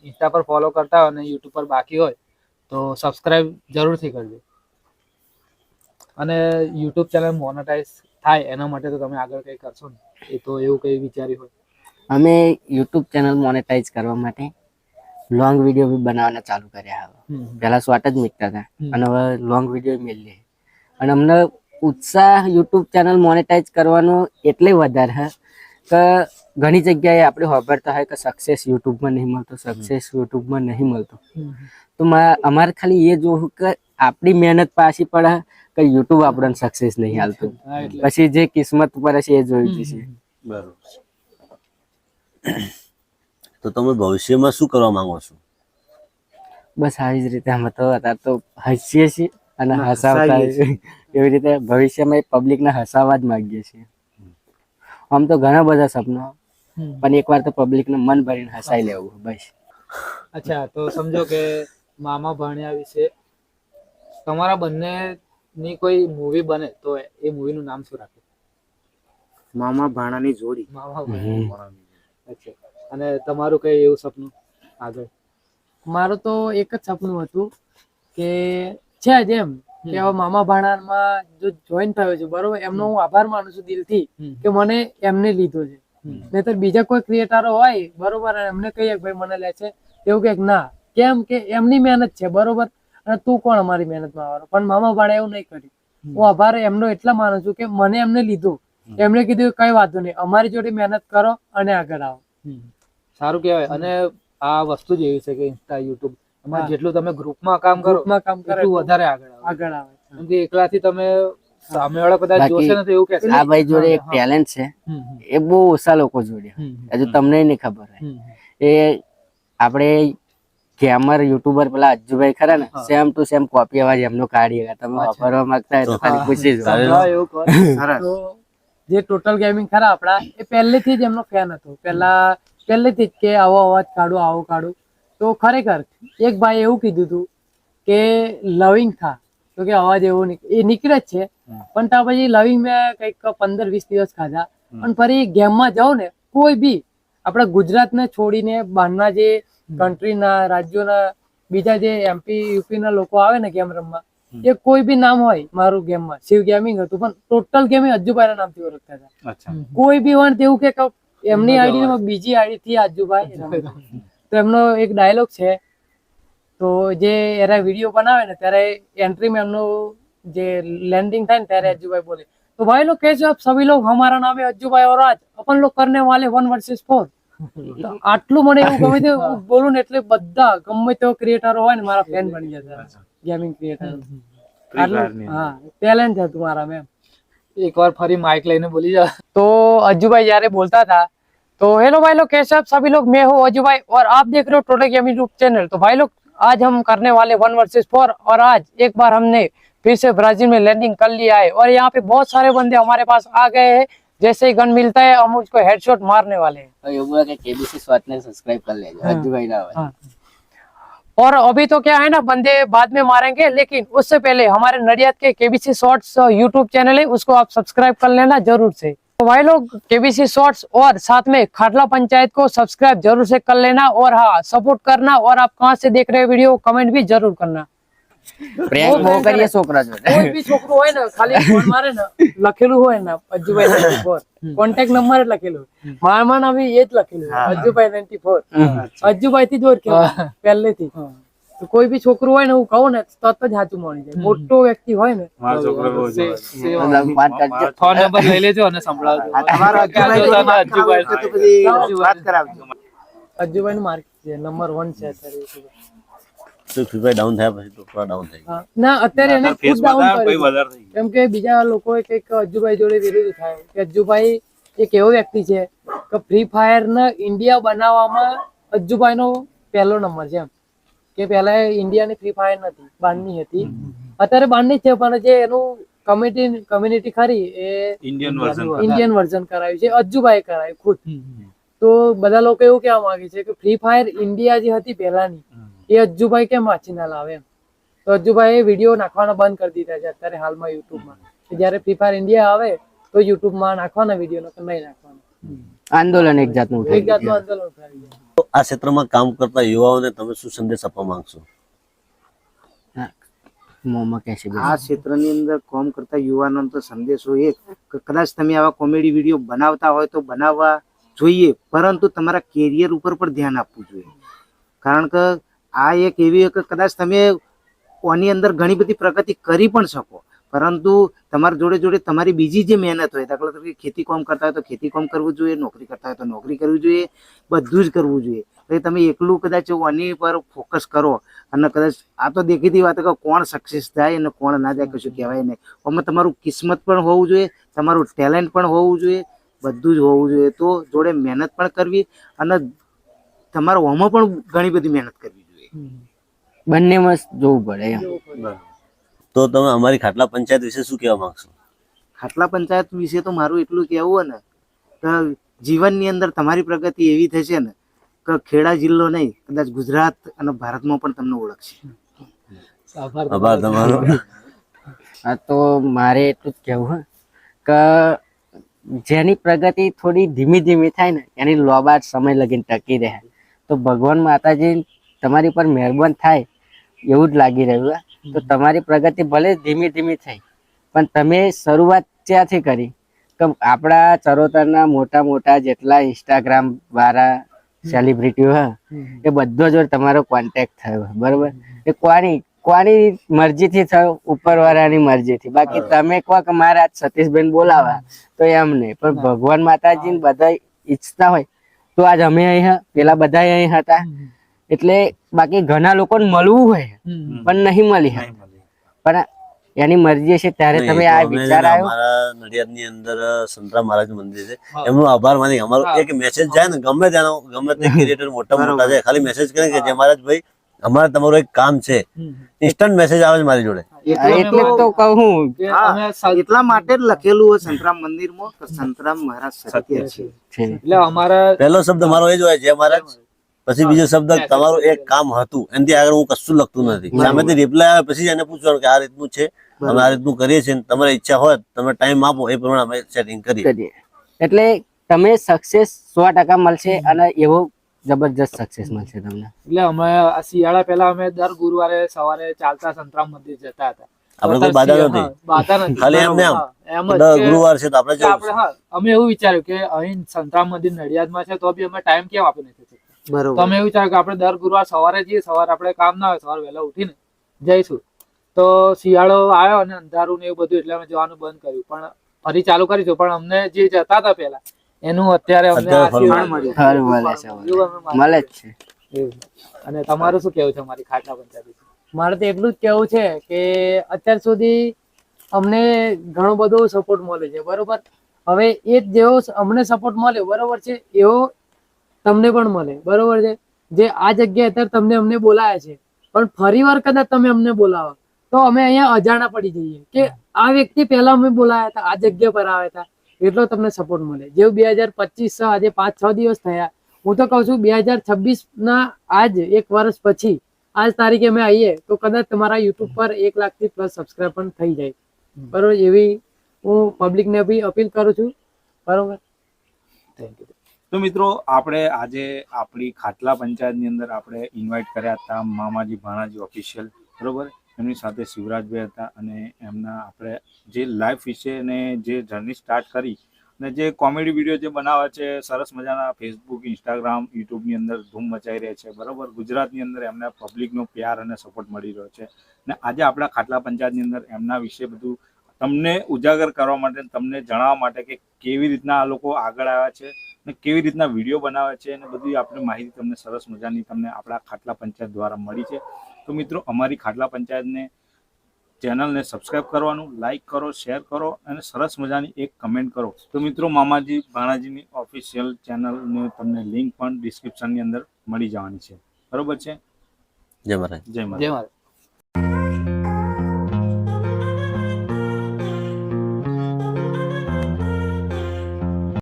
ઇન્સ્ટા પર ફોલો કરતા હોય અને યુટ્યુબ પર બાકી હોય તો સબસ્ક્રાઇબ જરૂરથી કરજો. અને યુટ્યુબ ચેનલ મોનેટાઈઝ થાય એના માટે તો તમે આગળ કંઈ કરશો ને, એ તો એવું કંઈ વિચાર્યું હોય? અમે યુટ્યુબ ચેનલ મોનેટાઈઝ કરવા માટે લોંગ વિડીયો બી બનાવવાના ચાલુ કર્યા. હવે પહેલા શોર્ટ જ મૂકતા હતા, અને હવે લોંગ વિડીયો મેળવીએ. અને અમને ઉત્સાહ યુટ્યુબ ચેનલ મોનેટાઈઝ કરવાનો એટલે વધારે કે ઘણી જગ્યાએ આપણે સાંભળતા હોય કે સક્સેસ યુટ્યુબમાં નહીં મળતો, સક્સેસ યુટ્યુબમાં નહીં મળતો. તો અમારે ખાલી એ જોવું કે આપણી મહેનત પાછી પડે કે યુટ્યુબ આપણને સક્સેસ નહીં હાલતું, પછી જે કિસ્મત ઉપર હશે એ જોઈ જશે. બરોબર. તો તમે ભવિષ્યમાં શું કરવા માંગો છો? બસ આવી જ રીતે અમે તો અત્યારે તો હસીએ છીએ અને હસાવતા એવી રીતે ભવિષ્યમાં પબ્લિકને હસાવવા જ માંગીએ છીએ. આમ તો ઘણા બધા સપનો, પણ એકવાર તો પબ્લિકને મન ભરીને હસાઈ લેવું બસ. અચ્છા, તો સમજો કે મામા ભાણિયા વિશે તમારા બંનેની કોઈ મૂવી બને તો એ મૂવીનું નામ શું રાખે? મામા ભાણાની જોડી. મામા ભાણિયા. અચ્છા, અને તમારું કઈ એવું સપનું આગળ? મારું તો એક જ સપનું હતું કે છે જેમ કે હવે મામા ભાણામાં જો જોઈન થયો છે, બરોબર, એમનો હું આભાર માનું છું દિલથી કે મને એમને લીધો છે. નહીતર બીજા કોઈ ક્રિએટરો હોય, બરોબર, એમને કહીએ ભાઈ મને લે છે, એવું કે ના, કેમ કે એમની મહેનત છે, બરોબર, અને તું કોણ અમારી મહેનતમાં આવવાનો? પણ મામા ભાણે એવું નહીં કર્યું. હું આભાર એમનો એટલા માનું છું કે મને એમને લીધું, એમણે કીધું કઈ વાંધો નહીં, અમારી જોડે મહેનત કરો અને આગળ આવો. સારું કહેવાય. અને આ વસ્તુ જ એવી છે કે ઇન્સ્ટા યુટ્યુબ એમાં જેટલું તમે ગ્રુપમાં કામ કરો ગ્રુપમાં કામ કરે એટલું વધારે આગળ આવે. આગળ આવે. કેમ કે એકલાથી તમે સામેવાળા કદાચ બાકી જોશે ને તો એવું કહેશે આ ભાઈ જોડે એક ટેલેન્ટ છે, એ બહુ ઓછા લોકો જોડે હજુ તમને નહીં ખબર હોય. એ આપણે ગેમર યુટ્યુબર પેલા અજ્જુભાઈ ખરા ને, સેમ ટુ સેમ કોપી અવાજ એમનો કાઢી ગયા. તમે વાપરવા માંગતા હોય તો ખાલી પૂછી જો. એવું કહો. સરસ. તો જે ટોટલ ગેમિંગ ખરા આપણા, એ પહેલેથી જ એમનો ફેન હતો. પહેલેથી જ કે આવો અવાજ કાઢો, આવો કાઢો. તો ખરેખર એક ભાઈ એવું કીધું હતું કે લવિંગ થા, તો કે અવાજ એવો એ નીકળે જ છે, પણ ત્યાં પછી લવિંગ મેં કંઈક 15-20 દિવસ ખાધા. પણ ફરી ગેમમાં જાઉં ને, કોઈ બી આપણા ગુજરાતને છોડીને બહારના જે કન્ટ્રીના રાજ્યોના બીજા જે MP UP ના લોકો આવે ને ગેમ રમવા, એ કોઈ બી નામ હોય મારું ગેમમાં, શિવ ગેમિંગ હતું, પણ ટોટલ ગેમિંગ અજ્જુભાઈના નામથી ઓળખતા હતા. અચ્છા. કોઈ બી હોય તેવું કે એમની આઈડી બીજી આઈડી થી અજ્જુભાઈ રમે છે. તો એમનો એક ડાયલોગ છે, તો જે એરા વિડીયો બનાવે ને ત્યારે એન્ટ્રીમાં એમનું જે લેન્ડિંગ થાય ને ત્યારે अज्जू बोले तो भाई लोग कैसे आप सभी लोग हमारा नाम है अज्जू भाई और आज अपन लोग करने वाले 1 versus 4. તો આટલું મને એવું ગમે તે બોલું ને એટલે બધા ગમે તેવો ક્રિએટરો હોય ને મારા ફેન બની જતા, ગેમિંગ ક્રિએટર. હા, ટેલેન્ટ હતું મારા મેમ. એકવાર ફરી માઇક લઈને બોલી જાઓ. तो अज्जू भाई यारे बोलता था, तो हेलो भाई लोग कैसे आप सभी लोग, मैं हूँ अज्जू भाई और आप देख रहे हो टोटल गेमिंग यूट्यूब चैनल. तो भाई लोग आज हम करने वाले 1 versus 4 और आज एक बार हमने फिर से ब्राजील में लैंडिंग कर लिया है और यहाँ पे बहुत सारे बंदे हमारे पास आ गए हैं. जैसे ही गन मिलता है हम उसको हेडशॉट मारने वाले हैं. તો એવું હોય કે KBC શોર્ટ ને સબસ્ક્રાઇબ કરી લેજો. અજ્જુભાઈ ના હોય. और अभी तो क्या है ना, बंदे बाद में मारेंगे, लेकिन उससे पहले हमारे नडियाद के केबीसी शॉर्ट्स यूट्यूब चैनल है, उसको आप सब्सक्राइब कर लेना जरूर से. तो भाई लोग केबीसी शॉर्ट्स और साथ में खाटला पंचायत को सब्सक्राइब जरूर से कर लेना और हाँ सपोर्ट करना. और आप कहाँ से देख रहे हो वीडियो कमेंट भी जरूर करना. પ્રેન્ક બહુ કરીએ છોકરા જોડે. કોઈ બી છોકરો હોય ને ખાલી ફોન મારે ને, લખેલું હોય ને અજ્જુભાઈ 94, કોન્ટેક્ટ નંબર જ લખેલું, મારા નામ બી એ જ લખેલું અજ્જુભાઈ 94. અજ્જુભાઈ થી જ ઓળખ્યા પહેલેથી. તો કોઈ બી છોકરું હોય ને હું કહું ને તરત જ સાચું માની જાય. મોટો વ્યક્તિ હોય ને મારો છોકરો બહુ જોવે. વાત કરજો. ફોન નંબર લઈ લેજો અને સંભળાવજો. આ તમારો અજ્જુભાઈ તો પછી વાત કરાવજો. અજ્જુભાઈ નું માર્કેટ છે નંબર 1 છે અત્યારે. તો ફ્રી ફાયર ડાઉન થયા પછી તો થોડા ડાઉન થઈ ગયા. હા, ના અત્યારે એને ફેસ ખુદ ડાઉન બતાવે, પછી કર્યું. વધારે થઈ કેમ કે બીજા લોકોએ કંઈક અજ્જુભાઈ જોડે વિરોધ થાય કે અજ્જુભાઈ એક એવો વ્યક્તિ છે કે ફ્રી ફાયર ને ઇન્ડિયા બનાવવામાં અજ્જુભાઈ નો પહેલો નંબર છે. એમ કે પહેલા ઇન્ડિયાની ફ્રી ફાયર નથી, બહારની હતી. અત્યારે બહારની છે, પણ જે એનું કમ્યુનિટી ખરી એ ઇન્ડિયન વર્ઝન ઇન્ડિયન વર્ઝન કરાવ્યું છે, અજ્જુભાઈ કરાવ્યું ખુદ. તો બધા લોકો એવું કહેવા માંગે છે કે ફ્રી ફાયર ઇન્ડિયા જે હતી પહેલાની એ અજ્જુભાઈ કેમ વાંચી ના લાવે એમ. તો અજ્જુભાઈ વિડીયો નાખવાના બંધ કરી દીધા છે અત્યારે હાલમાં યુટ્યુબમાં. જયારે ફ્રી ફાયર ઇન્ડિયા આવે તો યુટ્યુબમાં નાખવાના વિડીયો નહીં નાખવાના. આંદોલન એક જાતનું એક જાતનું આંદોલન ઉઠાવી જાય. તો આ ક્ષેત્રમાં કામ કરતા યુવાઓને તમે શું સંદેશ આપવા માંગશો? મોમાં કહેશે આ ક્ષેત્રની અંદર કામ કરતા યુવાનોનો તો સંદેશો એક કે કદાચ તમે આવા કોમેડી વિડીયો બનાવતા હોય તો બનાવવા જોઈએ, પરંતુ તમારા કેરિયર ઉપર પણ ધ્યાન આપવું જોઈએ. કારણ કે આ એક એવી કે કદાચ તમે આની અંદર ઘણી બધી પ્રગતિ કરી પણ શકો, પરંતુ તમારી જોડે જોડે તમારી બીજી જે મહેનત હોય, દાખલા તરીકે ખેતી કામ કરતા હોય તો ખેતી કામ કરવું જોઈએ, નોકરી કરતા હોય તો નોકરી કરવી જોઈએ, બધું જ કરવું જોઈએ. એટલે તમે એકલું કદાચ આની પર ફોકસ કરો અને કદાચ આ તો દેખીતી વાત કે કોણ સક્સેસ થાય અને કોણ ના જાય કશું કહેવાય નહીં. આમાં તમારું કિસ્મત પણ હોવું જોઈએ, તમારું ટેલેન્ટ પણ હોવું જોઈએ, બધું જ હોવું જોઈએ. તો જોડે મહેનત પણ કરવી અને તમારા હોમાં પણ ઘણી બધી મહેનત કરવી જોઈએ. બંનેમાં જોવું પડે એમ. તો તમે અમારી ખાટલા પંચાયત વિશે શું કહેવા માંગશો? ખાટલા પંચાયત વિશે તો મારું એટલું કહેવું ને કે જીવનની અંદર તમારી પ્રગતિ એવી થશે ને કે ખેડા જિલ્લો નહીં, કદાચ ગુજરાત અને ભારતમાં પણ તમને ઓળખશે. આભાર તમારો. આ તો મારે એટલું જ કહેવું કે જેની પ્રગતિ થોડી ધીમી ધીમી થાય ને એની લોબાર સમય લગીને ટકી રહે. તો ભગવાન માતાજી તમારી પર મહેરબાન થાય એવું જ લાગી રહ્યું. તો તમારી પ્રગતિ ભલે ધીમી ધીમી થઈ, પણ તમે શરૂઆત ક્યાંથી કરી? કે આપણા ચરોતરના મોટા મોટા જેટલા ઇન્સ્ટાગ્રામ વાળા સેલિબ્રિટીઓ એ બધો જોડે તમારો કોન્ટેક્ટ થયો, બરોબર? એ કોની મરજીથી થયો? ઉપરવાળાની મરજીથી. બાકી તમે કહો કે મારે આજ સતીશભાઈ બોલાવા તો એમ નહીં, પણ ભગવાન માતાજી બધા ઈચ્છતા હોય તો આજ અમે અહીં, પેલા બધા અહીં હતા. એટલે બાકી ઘણા લોકોને મળવું હોય પણ નહીં મળી. પણ એની મરજી હશે ત્યારે નહીં, તમે તો આ અમે છે વિચાર ને આવ્યો. અમારા નડિયાદની અંદર સંતરામ મહારાજ મંદિર છે, હા. એમનો આભાર માની અમારો હા. એક મેસેજ જાય ને ગમે ત્યાંનો ગમે તે ક્રિએટર મોટા મોટા છે, ખાલી મેસેજ કરે કે જય મહારાજ ભાઈ અમારે તમારું એક કામ છે, ઇન્સ્ટન્ટ મેસેજ આવે છે મારી જોડે. એટલે તો કહું કે હા. અમે સા- એટલા માટે જ લખેલું હોય સંતરામ મંદિરમાં કે સંતરામ મહારાજ સત્ય છે. છે. એટલે અમારા પહેલો શબ્દ મારો એ જ હોય જય મહારાજ, પછી બીજો શબ્દ તમારું એક કામ હતું, એનાથી આગળ હું કશું લખતું નથી. સામેથી રિપ્લાય આવે પછી જ એને પૂછવાનું કે આ રીતનું છે, અમે આ રીતનું કરીએ છીએ, તમારે ઈચ્છા હોય તમે ટાઈમ આપો એ પ્રમાણે અમે સેટિંગ કરીએ. કરીએ. એટલે તમે સક્સેસ 100% મળશે અને એવો જબરજસ્ત સક્સેસ મળશે તમને. એટલે અમે આ શિયાળા પહેલા અમે દર ગુરુવારે સવારે ચાલતા સંતરામ મંદિર જતા હતા. આપણે કોઈ બાધા નથી. હા, બાધા નથી. ખાલી એમને આમ. હા, એમ જ દર કે- ગુરુવાર છે તો આપણે કે જવું આપણે હા અમે એવું વિચાર્યું કે અહીં સંતરામ મંદિર નડિયાદમાં છે તો બી અમે ટાઈમ કેમ આપી નથી શકતા. તો બરોબર. અમે એવું વિચાર્યું કે આપણે દર ગુરુવાર સવારે જઈએ, સવારે આપણે કામ ના હોય સવારે વહેલા ઉઠીને જઈશું. તો શિયાળો આવ્યો અને અંધારું ને એવું બધું એટલે અમે જવાનું બંધ કર્યું, પણ ફરી ચાલુ કરીશું. પણ અમને જે જતા હતા પેલા એનું અત્યારે અમને અત્યારે ફળ આશીર્વાદ મળ્યું. ફળ મળે છે, એવું અમે માનીએ મળે જ છે. એવું. અને તમારું શું કેવું છે અમારી ખાટલા પંચાયત વિશે? મારે તો એટલું જ કેવું છે કે અત્યાર સુધી અમને ઘણો બધો સપોર્ટ મળ્યો છે, બરોબર. હવે એ જ જેવો અમને સપોર્ટ મળ્યો, બરોબર છે, એવો તમને પણ મળે, બરોબર છે. જે આ જગ્યાએ અત્યારે તમને અમને બોલાયા છે, પણ ફરી વાર કદાચ તમે અમને બોલાવો તો અમે અહીંયા અજાણા પડી જઈએ કે આ વ્યક્તિ પહેલા અમે બોલાયા હતા, આ જગ્યા પર આવ્યા હતા, એટલો તમને સપોર્ટ મળે. જેવું 2025 આજે 5-6 દિવસ થયા, હું તો કહું છું 2026 ના આજ એક વર્ષ પછી આજ તારીખે અમે આવીએ તો કદાચ તમારા યુટ્યુબ પર 1 લાખથી પ્લસ સબસ્ક્રાઈબ પણ થઈ જાય, બરોબર. એવી હું પબ્લિકને બી અપીલ કરું છું, બરોબર. Thank you. તો મિત્રો આપણે આજે આપણી ખાટલા પંચાયતની અંદર આપણે ઇન્વાઇટ કર્યા હતા મામાજી ભાણાજી ઓફિશિયલ, બરોબર. એમની સાથે શિવરાજભાઈ હતા અને એમના આપણે જે લાઈફ વિશે અને જે જર્ની સ્ટાર્ટ કરી અને જે કોમેડી વિડીયો જે બનાવે છે, સરસ મજાના ફેસબુક, ઇન્સ્ટાગ્રામ, યુટ્યુબની અંદર ધૂમ મચાઈ રહે છે, બરોબર. ગુજરાતની અંદર એમને પબ્લિકનો પ્યાર અને સપોર્ટ મળી રહ્યો છે. અને આજે આપણા ખાટલા પંચાયતની અંદર એમના વિશે બધું તમને ઉજાગર કરવા માટે, તમને જણાવવા માટે કે કેવી રીતના આ લોકો આગળ આવ્યા છે અને કેવી રીતના વિડીયો બનાવે છે અને બધી આપણે માહિતી તમને સરસ મજાની તમને આપણા ખાટલા પંચાયત દ્વારા મળી છે. તો મિત્રો અમારી ખાટલા પંચાયતને ચેનલને સબસ્ક્રાઇબ કરવાનું, લાઇક કરો, શેર કરો અને સરસ મજાની એક કમેન્ટ કરો. તો મિત્રો મામાજી ભાણાજીની ઓફિશિયલ ચેનલની તમને લિંક પણ ડિસ્ક્રિપ્શનની અંદર મળી જવાની છે, બરોબર છે. જય મહારાજ. જય મહારાજ. જય મહારાજ.